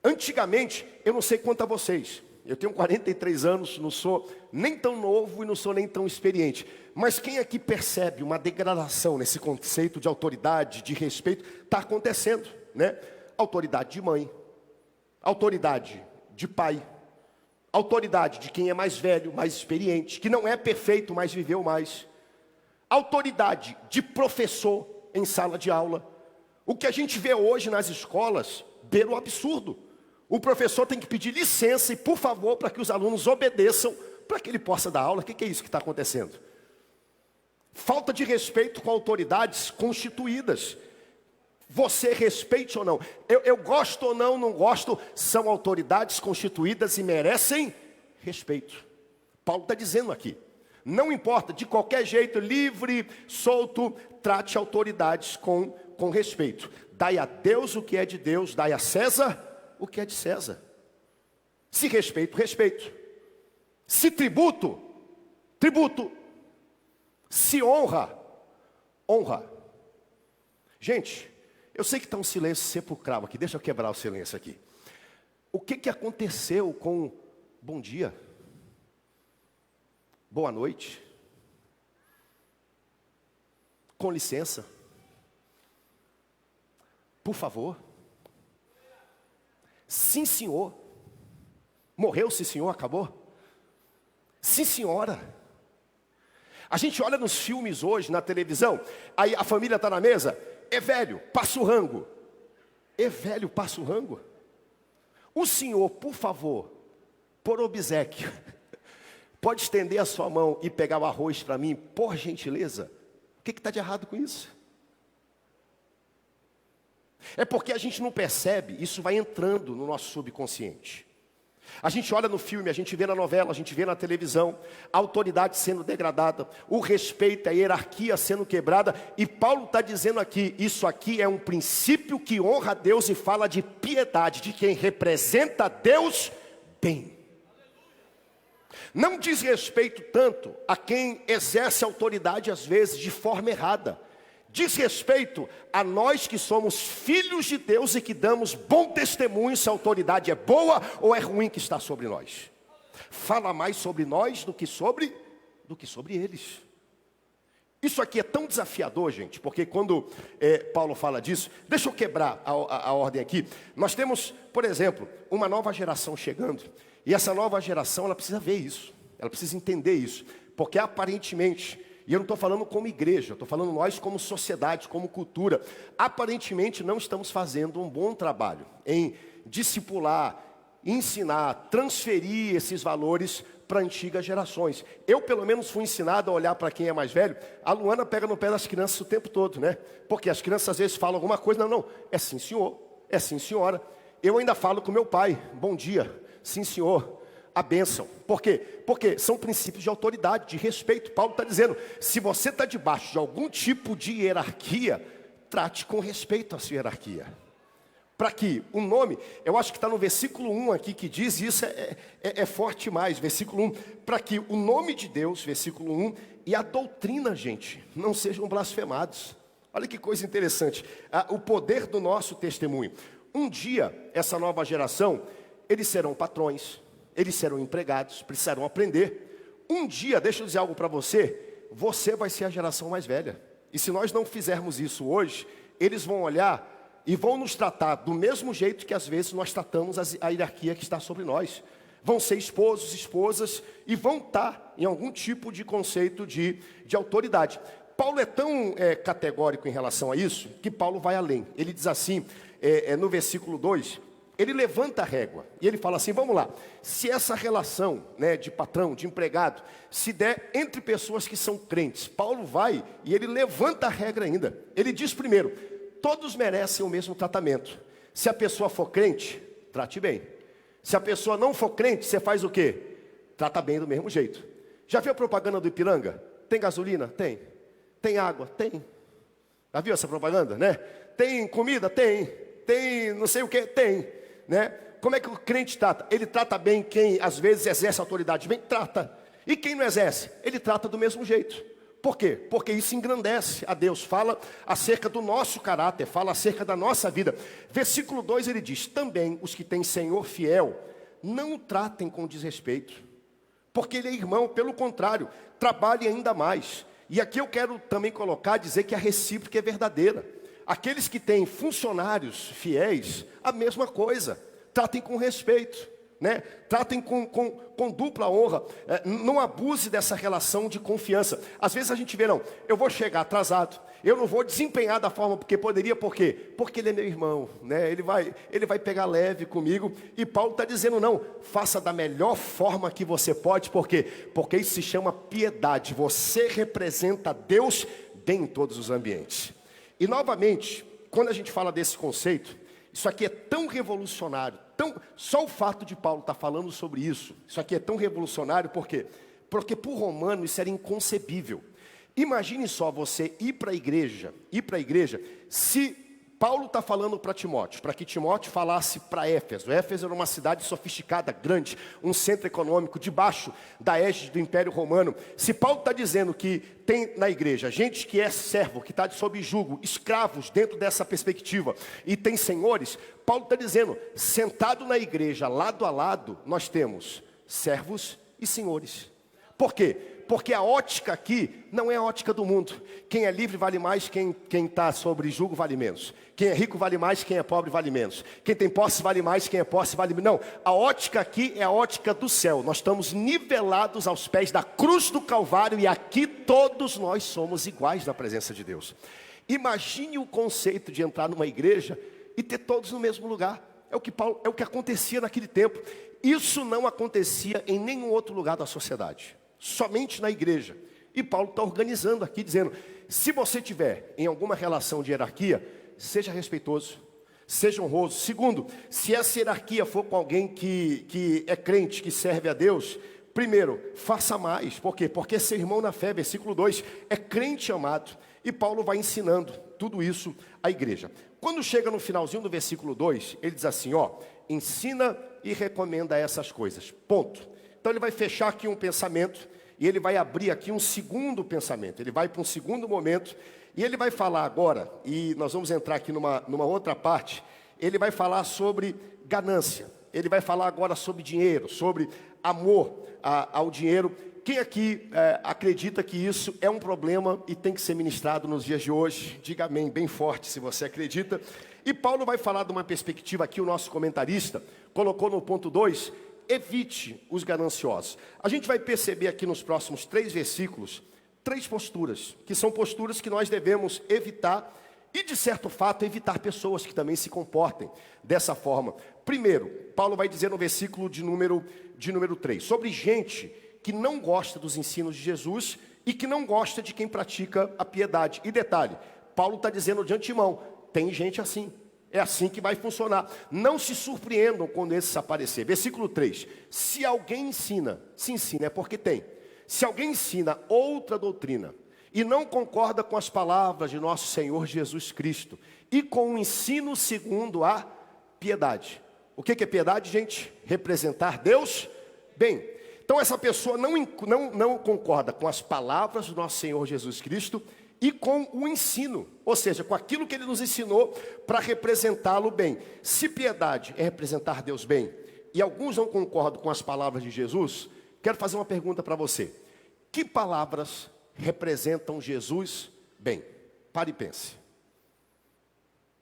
Antigamente, eu não sei quanto a vocês, eu tenho 43 anos, não sou nem tão novo e não sou nem tão experiente. Mas quem aqui percebe uma degradação nesse conceito de autoridade, de respeito, está acontecendo, né? Autoridade de mãe, autoridade de pai, autoridade de quem é mais velho, mais experiente, que não é perfeito, mas viveu mais. Autoridade de professor em sala de aula. O que a gente vê hoje nas escolas, beira o absurdo. O professor tem que pedir licença e por favor para que os alunos obedeçam para que ele possa dar aula. O que é isso que está acontecendo? Falta de respeito com autoridades constituídas. Você respeite ou não. Eu gosto ou não gosto, são autoridades constituídas e merecem respeito. Paulo está dizendo aqui. Não importa, de qualquer jeito, livre, solto, trate autoridades com respeito. Dai a Deus o que é de Deus, dai a César o que é de César. Se respeito, respeito. Se tributo, tributo. Se honra, honra. Gente, eu sei que está um silêncio sepulcral aqui. Deixa eu quebrar o silêncio aqui. O que aconteceu com bom dia? Boa noite? Com licença? Por favor? Sim, senhor. Morreu, sim, senhor, acabou? Sim, senhora. A gente olha nos filmes hoje, na televisão, aí a família está na mesa, é velho, passa o rango. É velho, passa o rango. O senhor, por favor, por obséquio, pode estender a sua mão e pegar o arroz para mim, por gentileza? O que está de errado com isso? É porque a gente não percebe, isso vai entrando no nosso subconsciente. A gente olha no filme, a gente vê na novela, a gente vê na televisão, a autoridade sendo degradada, o respeito, a hierarquia sendo quebrada. E Paulo está dizendo aqui, isso aqui é um princípio que honra a Deus e fala de piedade, de quem representa Deus bem. Não diz respeito tanto a quem exerce autoridade às vezes de forma errada. Diz respeito a nós que somos filhos de Deus e que damos bom testemunho se a autoridade é boa ou é ruim que está sobre nós. Fala mais sobre nós do que sobre eles. Isso aqui é tão desafiador, gente, porque quando Paulo fala disso, deixa eu quebrar a ordem aqui. Nós temos, por exemplo, uma nova geração chegando, e essa nova geração ela precisa ver isso, ela precisa entender isso, porque aparentemente... E eu não estou falando como igreja, estou falando nós como sociedade, como cultura. Aparentemente não estamos fazendo um bom trabalho em discipular, ensinar, transferir esses valores para antigas gerações. Eu pelo menos fui ensinado a olhar para quem é mais velho. A Luana pega no pé das crianças o tempo todo, né? Porque as crianças às vezes falam alguma coisa, não, é sim senhor, é sim senhora. Eu ainda falo com meu pai, bom dia, sim senhor. A bênção. Por quê? Porque são princípios de autoridade, de respeito. Paulo está dizendo, se você está debaixo de algum tipo de hierarquia, trate com respeito a sua hierarquia. Para que o nome, eu acho que está no versículo 1 aqui que diz, isso é forte mais, versículo 1, para que o nome de Deus, versículo 1, e a doutrina, gente, não sejam blasfemados. Olha que coisa interessante, o poder do nosso testemunho. Um dia, essa nova geração, eles serão patrões, eles serão empregados, precisarão aprender. Um dia, deixa eu dizer algo para você, você vai ser a geração mais velha. E se nós não fizermos isso hoje, eles vão olhar e vão nos tratar do mesmo jeito que às vezes nós tratamos a hierarquia que está sobre nós. Vão ser esposos, esposas e vão estar em algum tipo de conceito de autoridade. Paulo é tão categórico em relação a isso, que Paulo vai além. Ele diz assim, no versículo 2... Ele levanta a régua e ele fala assim, vamos lá, se essa relação, né, de patrão, de empregado, se der entre pessoas que são crentes, Paulo vai e ele levanta a regra ainda. Ele diz primeiro, todos merecem o mesmo tratamento. Se a pessoa for crente, trate bem. Se a pessoa não for crente, você faz o quê? Trata bem do mesmo jeito. Já viu a propaganda do Ipiranga? Tem gasolina? Tem. Tem água? Tem. Já viu essa propaganda, né? Tem comida? Tem. Tem não sei o que? Tem. Né? Como é que o crente trata? Ele trata bem quem às vezes exerce autoridade bem? Trata. E quem não exerce? Ele trata do mesmo jeito. Por quê? Porque isso engrandece a Deus, fala acerca do nosso caráter, fala acerca da nossa vida. Versículo 2 ele diz, também os que têm Senhor fiel, não o tratem com desrespeito, porque ele é irmão, pelo contrário, trabalhe ainda mais. E aqui eu quero também colocar, dizer que a recíproca é verdadeira. Aqueles que têm funcionários fiéis, a mesma coisa, tratem com respeito. Né? Tratem com dupla honra, não abuse dessa relação de confiança. Às vezes a gente vê, não, eu vou chegar atrasado, eu não vou desempenhar da forma porque poderia, por quê? Porque ele é meu irmão, né? ele vai pegar leve comigo, e Paulo está dizendo, não, faça da melhor forma que você pode, por quê? Porque isso se chama piedade, você representa Deus bem em todos os ambientes. E novamente, quando a gente fala desse conceito, isso aqui é tão revolucionário, só o fato de Paulo estar falando sobre isso aqui é tão revolucionário, por quê? Porque para o romano isso era inconcebível. Imagine só você ir para a igreja, se Paulo está falando para Timóteo, para que Timóteo falasse para Éfeso. Éfeso era uma cidade sofisticada, grande, um centro econômico, debaixo da égide do Império Romano. Se Paulo está dizendo que tem na igreja gente que é servo, que está sob jugo, escravos dentro dessa perspectiva, e tem senhores, Paulo está dizendo, sentado na igreja, lado a lado, nós temos servos e senhores. Por quê? Porque a ótica aqui não é a ótica do mundo. Quem é livre vale mais, quem está sobre jugo vale menos. Quem é rico vale mais, quem é pobre vale menos. Quem tem posse vale mais, quem é posse vale menos. Não, a ótica aqui é a ótica do céu. Nós estamos nivelados aos pés da cruz do Calvário e aqui todos nós somos iguais na presença de Deus. Imagine o conceito de entrar numa igreja e ter todos no mesmo lugar. É o que acontecia naquele tempo. Isso não acontecia em nenhum outro lugar da sociedade. Somente na igreja. E Paulo está organizando aqui, dizendo, se você tiver em alguma relação de hierarquia, seja respeitoso, seja honroso. Segundo, se essa hierarquia for com alguém que é crente, que serve a Deus, primeiro, faça mais. Por quê? Porque seu irmão na fé, versículo 2, é crente amado. E Paulo vai ensinando tudo isso à igreja. Quando chega no finalzinho do versículo 2, ele diz assim, ensina e recomenda essas coisas. Ponto. Então ele vai fechar aqui um pensamento e ele vai abrir aqui um segundo pensamento. Ele vai para um segundo momento e ele vai falar agora, e nós vamos entrar aqui numa outra parte, ele vai falar sobre ganância. Ele vai falar agora sobre dinheiro, sobre amor ao dinheiro. Quem aqui acredita que isso é um problema e tem que ser ministrado nos dias de hoje? Diga amém bem forte se você acredita. E Paulo vai falar de uma perspectiva aqui, o nosso comentarista colocou no ponto 2, evite os gananciosos. A gente vai perceber aqui nos próximos 3 versículos, 3 posturas, que são posturas que nós devemos evitar, e de certo fato evitar pessoas que também se comportem dessa forma. Primeiro, Paulo vai dizer no versículo de número 3, sobre gente que não gosta dos ensinos de Jesus e que não gosta de quem pratica a piedade. E detalhe, Paulo está dizendo de antemão, tem gente assim. É assim que vai funcionar. Não se surpreendam quando esses aparecer. Versículo 3. Se alguém ensina, se ensina é porque tem. Se alguém ensina outra doutrina e não concorda com as palavras de nosso Senhor Jesus Cristo e com o ensino segundo a piedade. O que é piedade, gente? Representar Deus bem. Então essa pessoa não concorda com as palavras do nosso Senhor Jesus Cristo e com o ensino, ou seja, com aquilo que ele nos ensinou para representá-lo bem. Se piedade é representar Deus bem, e alguns não concordam com as palavras de Jesus, quero fazer uma pergunta para você. Que palavras representam Jesus bem? Pare e pense.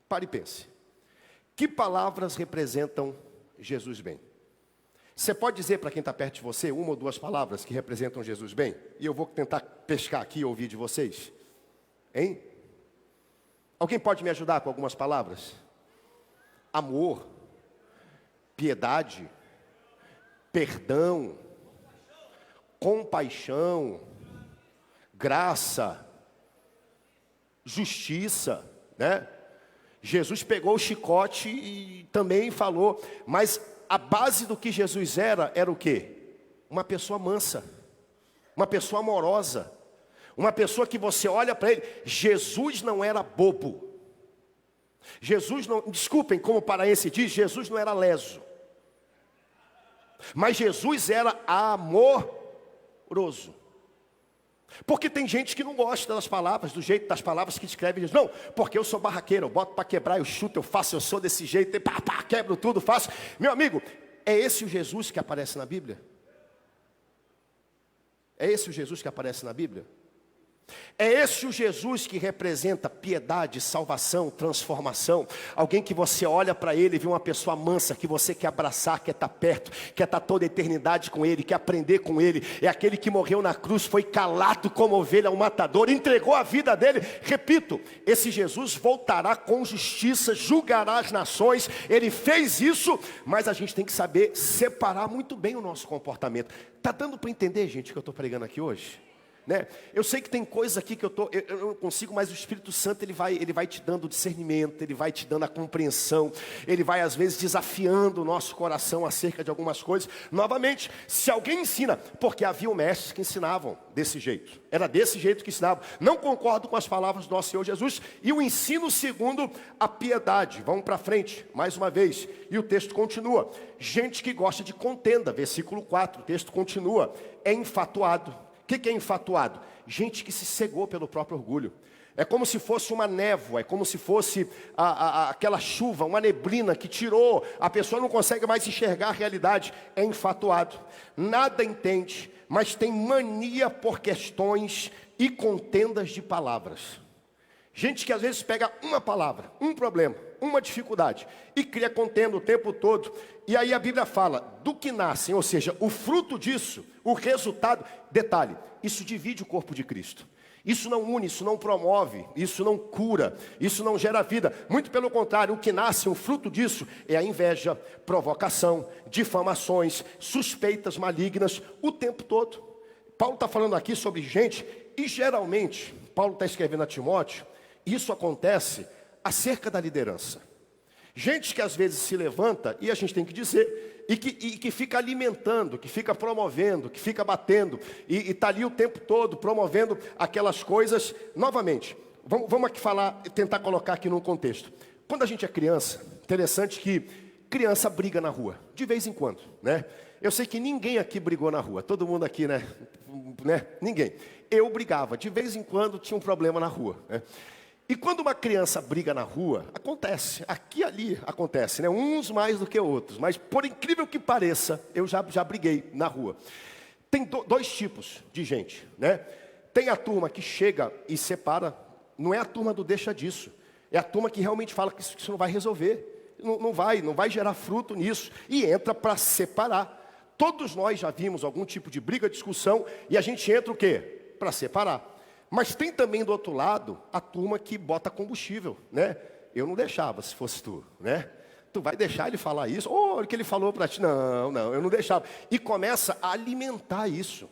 Pare e pense. Que palavras representam Jesus bem? Você pode dizer para quem está perto de você 1 ou 2 palavras que representam Jesus bem? E eu vou tentar pescar aqui e ouvir de vocês. Hein? Alguém pode me ajudar com algumas palavras? Amor, piedade, perdão, compaixão, graça, justiça, né? Jesus pegou o chicote e também falou, mas a base do que Jesus era o quê? Uma pessoa mansa, uma pessoa amorosa, uma pessoa que você olha para ele. Jesus não era bobo. Jesus não, desculpem como o paraense diz, Jesus não era leso. Mas Jesus era amoroso. Porque tem gente que não gosta das palavras, do jeito das palavras que escreve. Diz, não, porque eu sou barraqueiro, eu boto para quebrar, eu chuto, eu faço, eu sou desse jeito, quebro tudo, faço. Meu amigo, é esse o Jesus que aparece na Bíblia? É esse o Jesus que aparece na Bíblia? É esse o Jesus que representa piedade, salvação, transformação. Alguém que você olha para ele e vê uma pessoa mansa, que você quer abraçar, quer estar perto, quer estar toda a eternidade com ele, quer aprender com ele. É aquele que morreu na cruz, foi calado como ovelha ao matador, entregou a vida dele. Repito, esse Jesus voltará com justiça, julgará as nações. Ele fez isso, mas a gente tem que saber separar muito bem o nosso comportamento. Está dando para entender, gente, o que eu estou pregando aqui hoje? Né? Eu sei que tem coisa aqui que eu não consigo, mas o Espírito Santo ele vai te dando discernimento, ele vai te dando a compreensão, ele vai às vezes desafiando o nosso coração acerca de algumas coisas. Novamente, se alguém ensina, porque havia mestres que ensinavam desse jeito, era desse jeito que ensinavam. Não concordo com as palavras do nosso Senhor Jesus. E o ensino segundo a piedade. Vamos para frente, mais uma vez. E o texto continua. Gente que gosta de contenda, versículo 4, o texto continua. É infatuado. O que é infatuado? Gente que se cegou pelo próprio orgulho. É como se fosse uma névoa, é como se fosse aquela chuva, uma neblina que tirou, a pessoa não consegue mais enxergar a realidade. É infatuado, nada entende, mas tem mania por questões e contendas de palavras. Gente que às vezes pega uma palavra, um problema, uma dificuldade e cria contenda o tempo todo. E aí a Bíblia fala do que nascem, ou seja, o fruto disso, o resultado. Detalhe, isso divide o corpo de Cristo. Isso não une, isso não promove, isso não cura, isso não gera vida. Muito pelo contrário, o que nasce, o fruto disso é a inveja, provocação, difamações, suspeitas malignas o tempo todo. Paulo está falando aqui sobre gente, e geralmente, Paulo está escrevendo a Timóteo, isso acontece acerca da liderança. Gente que às vezes se levanta, e a gente tem que dizer, e que fica alimentando, que fica promovendo, que fica batendo, e está ali o tempo todo promovendo aquelas coisas. Novamente, vamos aqui falar, tentar colocar aqui num contexto. Quando a gente é criança, interessante que criança briga na rua, de vez em quando, né? Eu sei que ninguém aqui brigou na rua, todo mundo aqui, né? Ninguém. Eu brigava, de vez em quando tinha um problema na rua, né? E quando uma criança briga na rua, acontece, aqui e ali acontece, né? Uns mais do que outros, mas por incrível que pareça, eu já briguei na rua. Tem dois tipos de gente, né? Tem a turma que chega e separa, não é a turma do deixa disso, é a turma que realmente fala que isso não vai resolver, não vai gerar fruto nisso, e entra para separar. Todos nós já vimos algum tipo de briga, discussão, e a gente entra o quê? Para separar. Mas tem também do outro lado a turma que bota combustível, né? Eu não deixava se fosse tu, né? Tu vai deixar ele falar isso? Ou o que ele falou para ti? Não, eu não deixava. E começa a alimentar isso.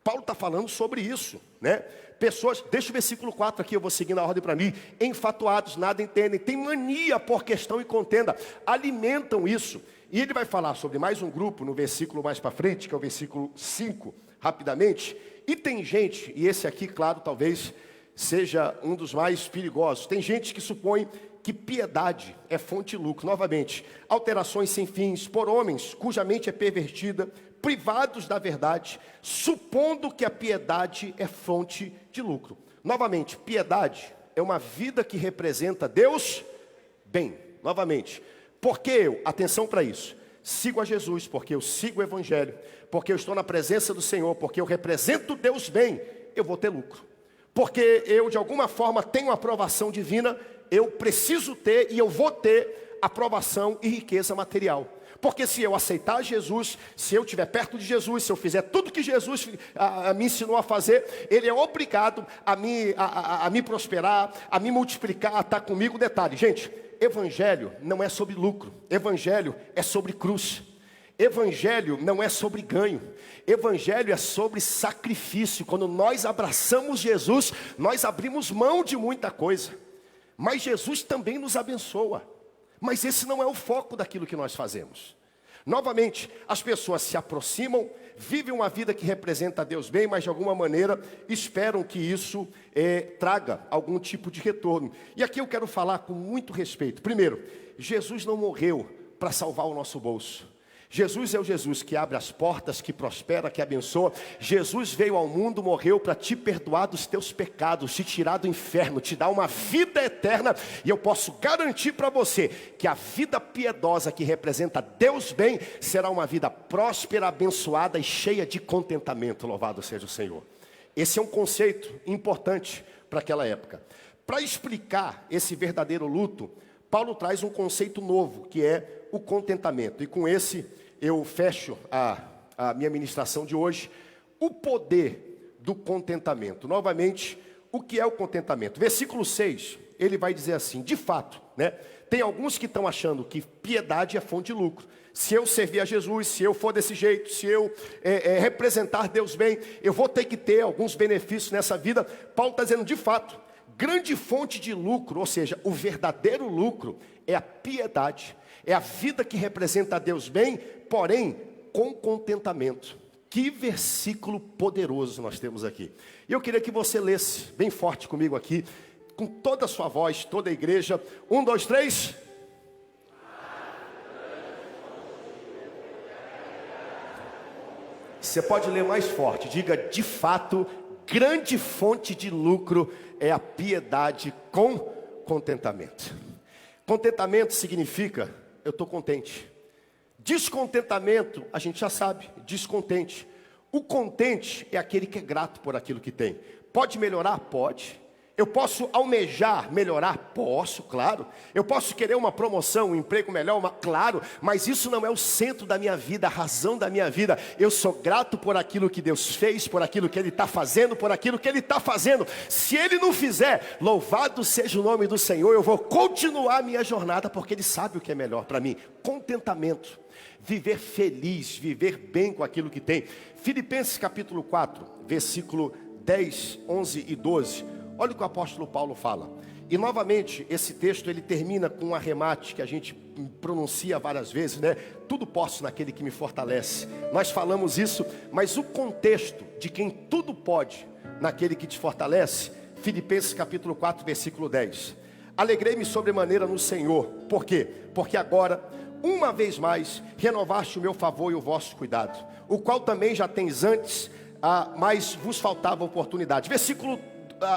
Paulo está falando sobre isso, né? Pessoas, deixa o versículo 4 aqui, eu vou seguindo a ordem para mim. Enfatuados, nada entendem, tem mania por questão e contenda, alimentam isso. E ele vai falar sobre mais um grupo no versículo mais para frente, que é o versículo 5, rapidamente. E tem gente, e esse aqui, claro, talvez seja um dos mais perigosos. Tem gente que supõe que piedade é fonte de lucro. Novamente, alterações sem fins por homens cuja mente é pervertida, privados da verdade, supondo que a piedade é fonte de lucro. Novamente, piedade é uma vida que representa Deus bem. Novamente, porque eu, atenção para isso, sigo a Jesus, porque eu sigo o Evangelho, porque eu estou na presença do Senhor, porque eu represento Deus bem, eu vou ter lucro. Porque eu, de alguma forma, tenho aprovação divina, eu preciso ter e eu vou ter aprovação e riqueza material. Porque se eu aceitar Jesus, se eu estiver perto de Jesus, se eu fizer tudo que Jesus me ensinou a fazer, Ele é obrigado a me prosperar, a me multiplicar, a estar comigo. Detalhe, gente, Evangelho não é sobre lucro, Evangelho é sobre cruz. Evangelho não é sobre ganho, Evangelho é sobre sacrifício. Quando nós abraçamos Jesus, nós abrimos mão de muita coisa, mas Jesus também nos abençoa. Mas esse não é o foco daquilo que nós fazemos. Novamente, as pessoas se aproximam, vivem uma vida que representa a Deus bem, mas de alguma maneira esperam que isso traga algum tipo de retorno. E aqui eu quero falar com muito respeito. Primeiro, Jesus não morreu para salvar o nosso bolso. Jesus é o Jesus que abre as portas, que prospera, que abençoa. Jesus veio ao mundo, morreu para te perdoar dos teus pecados, te tirar do inferno, te dar uma vida eterna. E eu posso garantir para você que a vida piedosa que representa Deus bem, será uma vida próspera, abençoada e cheia de contentamento. Louvado seja o Senhor. Esse é um conceito importante para aquela época. Para explicar esse verdadeiro luto, Paulo traz um conceito novo, que é o contentamento. E com esse eu fecho a minha ministração de hoje. O poder do contentamento. Novamente, o que é o contentamento? Versículo 6, ele vai dizer assim, de fato, né? Tem alguns que estão achando que piedade é fonte de lucro. Se eu servir a Jesus, se eu for desse jeito, se eu representar Deus bem, eu vou ter que ter alguns benefícios nessa vida. Paulo está dizendo, de fato, grande fonte de lucro, ou seja, o verdadeiro lucro é a piedade. É a vida que representa a Deus bem, porém, com contentamento. Que versículo poderoso nós temos aqui. E eu queria que você lesse bem forte comigo aqui, com toda a sua voz, toda a igreja. 1, 2, 3. Você pode ler mais forte. Diga, de fato, grande fonte de lucro é a piedade com contentamento. Contentamento significa, eu estou contente. Descontentamento, a gente já sabe, descontente. O contente é aquele que é grato por aquilo que tem. Pode melhorar? Pode. Eu posso almejar melhorar? Posso, claro. Eu posso querer uma promoção, um emprego melhor, claro. Mas isso não é o centro da minha vida, a razão da minha vida. Eu sou grato por aquilo que Deus fez, por aquilo que Ele está fazendo, por aquilo que Ele está fazendo. Se Ele não fizer, louvado seja o nome do Senhor. Eu vou continuar a minha jornada, porque Ele sabe o que é melhor para mim. Contentamento. Viver feliz, viver bem com aquilo que tem. Filipenses capítulo 4, versículo 10, 11 e 12. Olha o que o apóstolo Paulo fala. E novamente, esse texto ele termina com um arremate que a gente pronuncia várias vezes, né? Tudo posso naquele que me fortalece. Nós falamos isso, mas o contexto de quem tudo pode naquele que te fortalece, Filipenses capítulo 4, versículo 10. Alegrei-me sobremaneira no Senhor. Por quê? Porque agora, uma vez mais, renovaste o meu favor e o vosso cuidado, o qual também já tens antes, mas vos faltava oportunidade. Versículo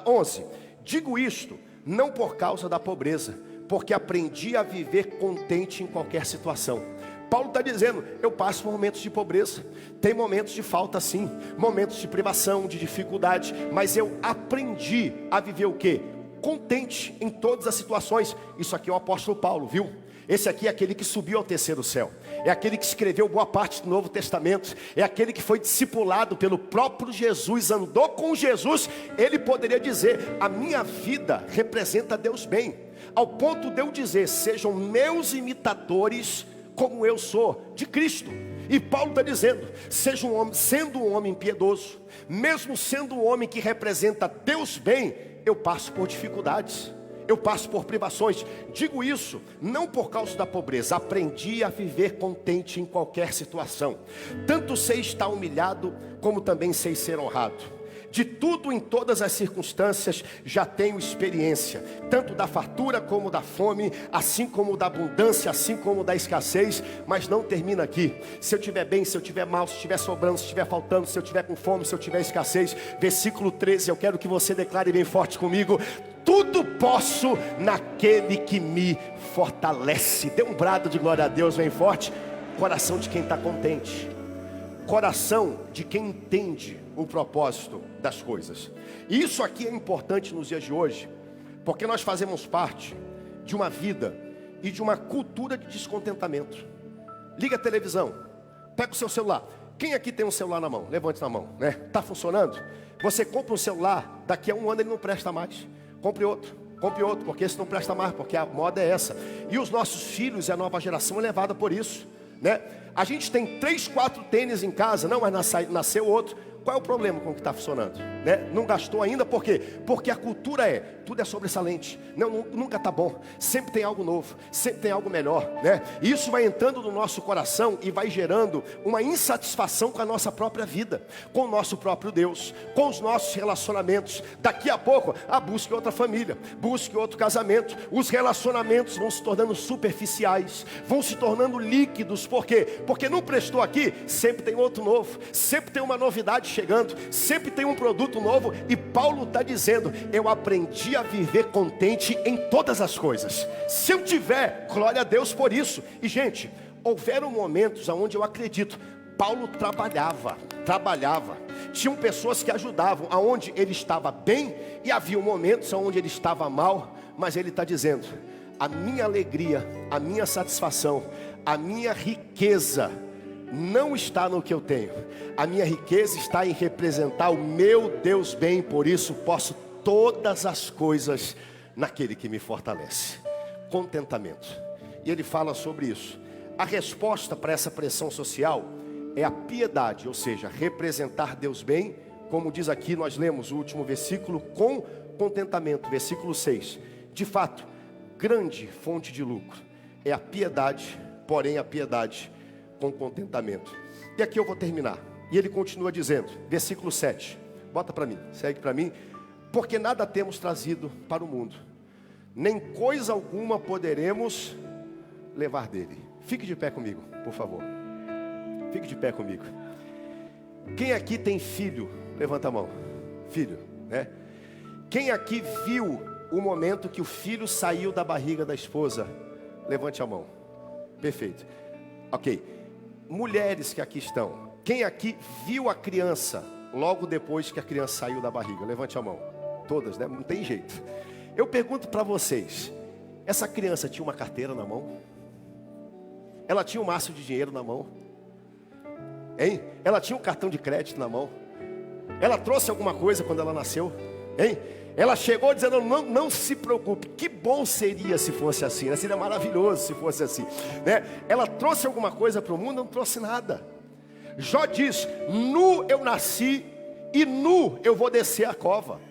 11. Digo isto, não por causa da pobreza, porque aprendi a viver contente em qualquer situação. Paulo está dizendo, eu passo por momentos de pobreza, tem momentos de falta sim, momentos de privação, de dificuldade, mas eu aprendi a viver o quê? Contente em todas as situações. Isso aqui é o apóstolo Paulo, viu? Esse aqui é aquele que subiu ao terceiro céu. É aquele que escreveu boa parte do Novo Testamento. É aquele que foi discipulado pelo próprio Jesus, andou com Jesus. Ele poderia dizer, a minha vida representa Deus bem. Ao ponto de eu dizer, sejam meus imitadores como eu sou de Cristo. E Paulo está dizendo, seja um homem, sendo um homem piedoso, mesmo sendo um homem que representa Deus bem, eu passo por dificuldades. Eu passo por privações. Digo isso não por causa da pobreza. Aprendi a viver contente em qualquer situação. Tanto sei estar humilhado, como também sei ser honrado. De tudo em todas as circunstâncias já tenho experiência, tanto da fartura como da fome, assim como da abundância, assim como da escassez. Mas não termina aqui. Se eu estiver bem, se eu estiver mal, se estiver sobrando, se estiver faltando, se eu estiver com fome, se eu estiver escassez. Versículo 13, eu quero que você declare bem forte comigo: tudo posso naquele que me fortalece. Dê um brado de glória a Deus bem forte. Coração de quem está contente. Coração de quem entende o propósito das coisas. E isso aqui é importante nos dias de hoje, porque nós fazemos parte de uma vida e de uma cultura de descontentamento. Liga a televisão, pega o seu celular. Quem aqui tem um celular na mão? Levante na mão, né? Está funcionando? Você compra um celular, daqui a um ano ele não presta mais. Compre outro, porque esse não presta mais, porque a moda é essa. E os nossos filhos e a nova geração é levada por isso, né? A gente tem 3, 4 tênis em casa, não, mas nasceu outro. Qual é o problema com o que está funcionando? Né? Não gastou ainda, por quê? Porque a cultura tudo é sobressalente. Nunca está bom. Sempre tem algo novo, sempre tem algo melhor, né? E isso vai entrando no nosso coração e vai gerando uma insatisfação com a nossa própria vida, com o nosso próprio Deus, com os nossos relacionamentos. Daqui a pouco, busque outra família, busque outro casamento. Os relacionamentos vão se tornando superficiais, vão se tornando líquidos. Por quê? Porque não prestou aqui, sempre tem outro novo, sempre tem uma novidade chegando, sempre tem um produto novo. E Paulo está dizendo: eu aprendi a viver contente em todas as coisas. Se eu tiver, glória a Deus por isso. E gente, houveram momentos onde eu acredito, Paulo trabalhava, tinham pessoas que ajudavam, aonde ele estava bem, e havia momentos onde ele estava mal. Mas ele está dizendo: a minha alegria, a minha satisfação, a minha riqueza não está no que eu tenho. A minha riqueza está em representar o meu Deus bem. Por isso posso todas as coisas naquele que me fortalece. Contentamento. E ele fala sobre isso. A resposta para essa pressão social é a piedade, ou seja, representar Deus bem, como diz aqui, nós lemos o último versículo, com contentamento, versículo 6. De fato, grande fonte de lucro é a piedade, porém a piedade com contentamento. E aqui eu vou terminar. E ele continua dizendo, versículo 7. Bota para mim, segue para mim. Porque nada temos trazido para o mundo, nem coisa alguma poderemos levar dele. Fique de pé comigo, por favor. Fique de pé comigo. Quem aqui tem filho? Levanta a mão. Filho, né? Quem aqui viu o momento que o filho saiu da barriga da esposa? Levante a mão. Perfeito. Ok. Mulheres que aqui estão, quem aqui viu a criança logo depois que a criança saiu da barriga? Levante a mão. Todas, né? Não tem jeito. Eu pergunto para vocês, essa criança tinha uma carteira na mão? Ela tinha um maço de dinheiro na mão? Hein? Ela tinha um cartão de crédito na mão? Ela trouxe alguma coisa quando ela nasceu? Hein? Ela chegou dizendo: não se preocupe, que bom seria se fosse assim, né? Seria maravilhoso se fosse assim, né? Ela trouxe alguma coisa para o mundo? Não trouxe nada. Jó diz: nu eu nasci e nu eu vou descer a cova.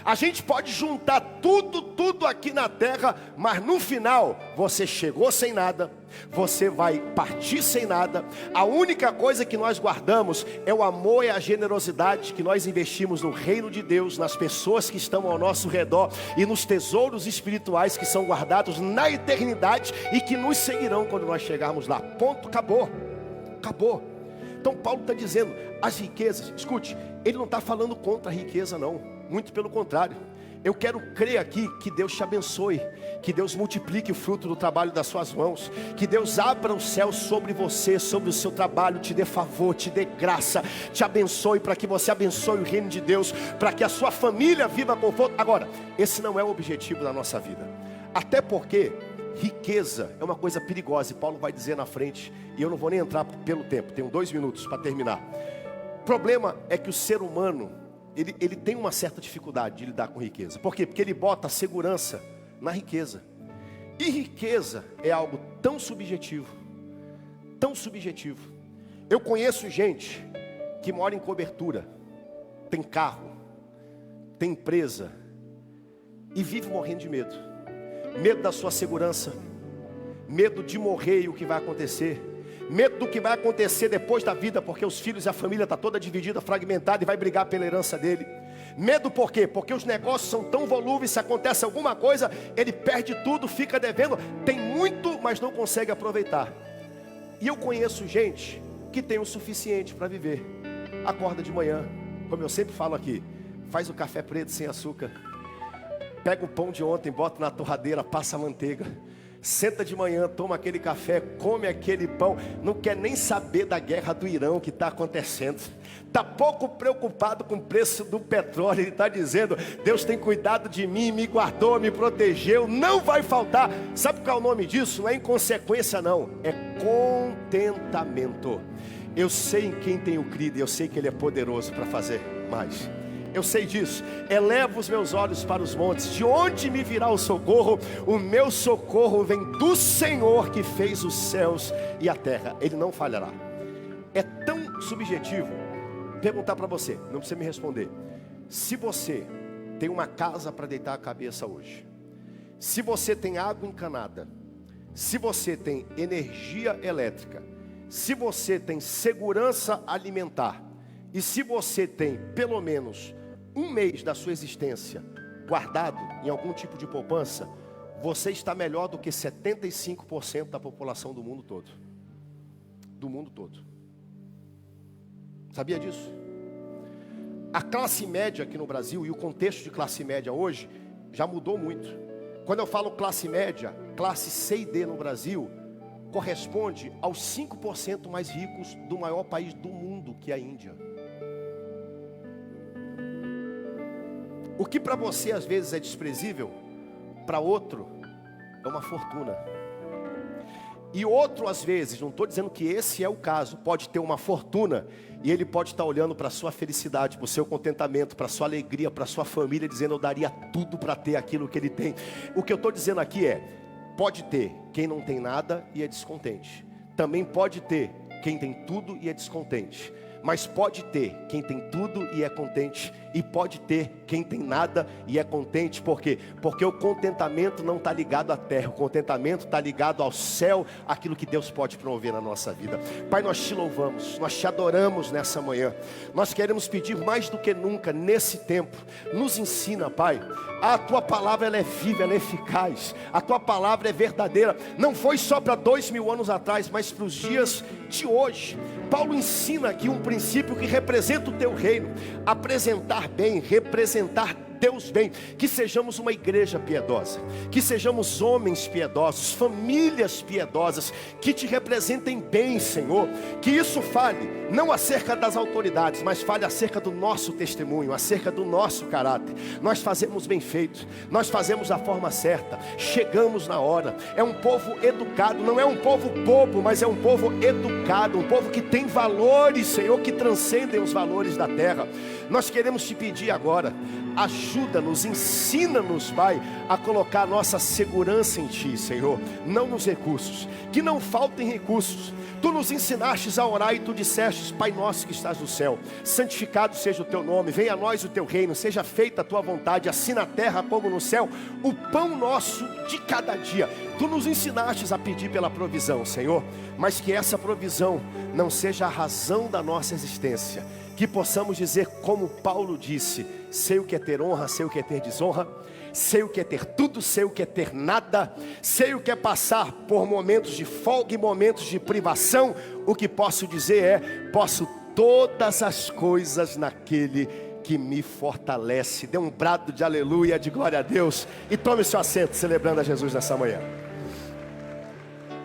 A gente pode juntar tudo aqui na terra, mas no final, você chegou sem nada, você vai partir sem nada. A única coisa que nós guardamos é o amor e a generosidade que nós investimos no reino de Deus, nas pessoas que estão ao nosso redor e nos tesouros espirituais que são guardados na eternidade e que nos seguirão quando nós chegarmos lá. Ponto, acabou. Então Paulo está dizendo, as riquezas, escute, ele não está falando contra a riqueza não. Muito pelo contrário, eu quero crer aqui que Deus te abençoe, que Deus multiplique o fruto do trabalho das suas mãos, que Deus abra os céus sobre você, sobre o seu trabalho, te dê favor, te dê graça, te abençoe, para que você abençoe o reino de Deus, para que a sua família viva conforto. Agora, esse não é o objetivo da nossa vida, até porque riqueza é uma coisa perigosa, e Paulo vai dizer na frente, e eu não vou nem entrar pelo tempo, tenho 2 minutos para terminar. O problema é que o ser humano, ele tem uma certa dificuldade de lidar com riqueza. Por quê? Porque ele bota a segurança na riqueza. E riqueza é algo tão subjetivo. Tão subjetivo. Eu conheço gente que mora em cobertura, tem carro, tem empresa, e vive morrendo de medo. Medo da sua segurança, medo de morrer e o que vai acontecer, medo do que vai acontecer depois da vida, porque os filhos e a família está toda dividida, fragmentada, e vai brigar pela herança dele. Medo por quê? Porque os negócios são tão volúveis, se acontece alguma coisa, ele perde tudo, fica devendo, tem muito, mas não consegue aproveitar. E eu conheço gente que tem o suficiente para viver. Acorda de manhã, como eu sempre falo aqui, faz o café preto sem açúcar, pega o pão de ontem, bota na torradeira, passa a manteiga, senta de manhã, toma aquele café, come aquele pão, não quer nem saber da guerra do Irã que está acontecendo, está pouco preocupado com o preço do petróleo. Ele está dizendo, Deus tem cuidado de mim, me guardou, me protegeu, não vai faltar. Sabe qual é o nome disso? Não é inconsequência não, é contentamento. Eu sei em quem tenho crido, eu sei que Ele é poderoso para fazer mais. eu sei disso. Elevo os meus olhos para os montes, de onde me virá o socorro? O meu socorro vem do Senhor que fez os céus e a terra. Ele não falhará. É tão subjetivo perguntar para você, não precisa me responder. Se você tem uma casa para deitar a cabeça hoje, se você tem água encanada, se você tem energia elétrica, se você tem segurança alimentar, e se você tem pelo menos um mês da sua existência guardado em algum tipo de poupança, você está melhor do que 75% da população do mundo todo. Do mundo todo. Sabia disso? A classe média aqui no Brasil e o contexto de classe média hoje já mudou muito. Quando eu falo classe média, classe C e D no Brasil, corresponde aos 5% mais ricos do maior país do mundo, que é a Índia. O que para você às vezes é desprezível, para outro é uma fortuna. E outro às vezes, não estou dizendo que esse é o caso, pode ter uma fortuna e ele pode estar olhando para a sua felicidade, para o seu contentamento, para a sua alegria, para a sua família, dizendo: eu daria tudo para ter aquilo que ele tem. O que eu estou dizendo aqui é: pode ter quem não tem nada e é descontente. Também pode ter quem tem tudo e é descontente. Mas pode ter quem tem tudo e é contente. E pode ter quem tem nada e é contente. Por quê? Porque o contentamento não está ligado à terra. O contentamento está ligado ao céu. Aquilo que Deus pode promover na nossa vida. Pai, nós te louvamos. Nós te adoramos nessa manhã. Nós queremos pedir mais do que nunca nesse tempo. Nos ensina, Pai. A tua palavra ela é viva, ela é eficaz. A tua palavra é verdadeira. Não foi só para 2000 anos atrás, mas para os dias de hoje. Paulo ensina aqui um princípio que representa o teu reino. Apresentar bem, representar Deus bem. Que sejamos uma igreja piedosa, que sejamos homens piedosos, famílias piedosas, que te representem bem, Senhor. Que isso fale não acerca das autoridades, mas fale acerca do nosso testemunho, acerca do nosso caráter. Nós fazemos bem feito, nós fazemos da forma certa, chegamos na hora. É um povo educado, não é um povo bobo, mas é um povo educado, um povo que tem valores, Senhor, que transcendem os valores da terra. Nós queremos te pedir agora, ajuda-nos, ensina-nos, Pai, a colocar a nossa segurança em Ti, Senhor, não nos recursos, que não faltem recursos. Tu nos ensinaste a orar e Tu disseste: Pai nosso que estás no céu, santificado seja o Teu nome, venha a nós o Teu reino, seja feita a Tua vontade, assim na terra como no céu, o pão nosso de cada dia. Tu nos ensinaste a pedir pela provisão, Senhor, mas que essa provisão não seja a razão da nossa existência. Que possamos dizer como Paulo disse: sei o que é ter honra, sei o que é ter desonra, sei o que é ter tudo, sei o que é ter nada, sei o que é passar por momentos de folga e momentos de privação. O que posso dizer é: posso todas as coisas naquele que me fortalece. Dê um brado de aleluia, de glória a Deus, e tome seu assento celebrando a Jesus nessa manhã.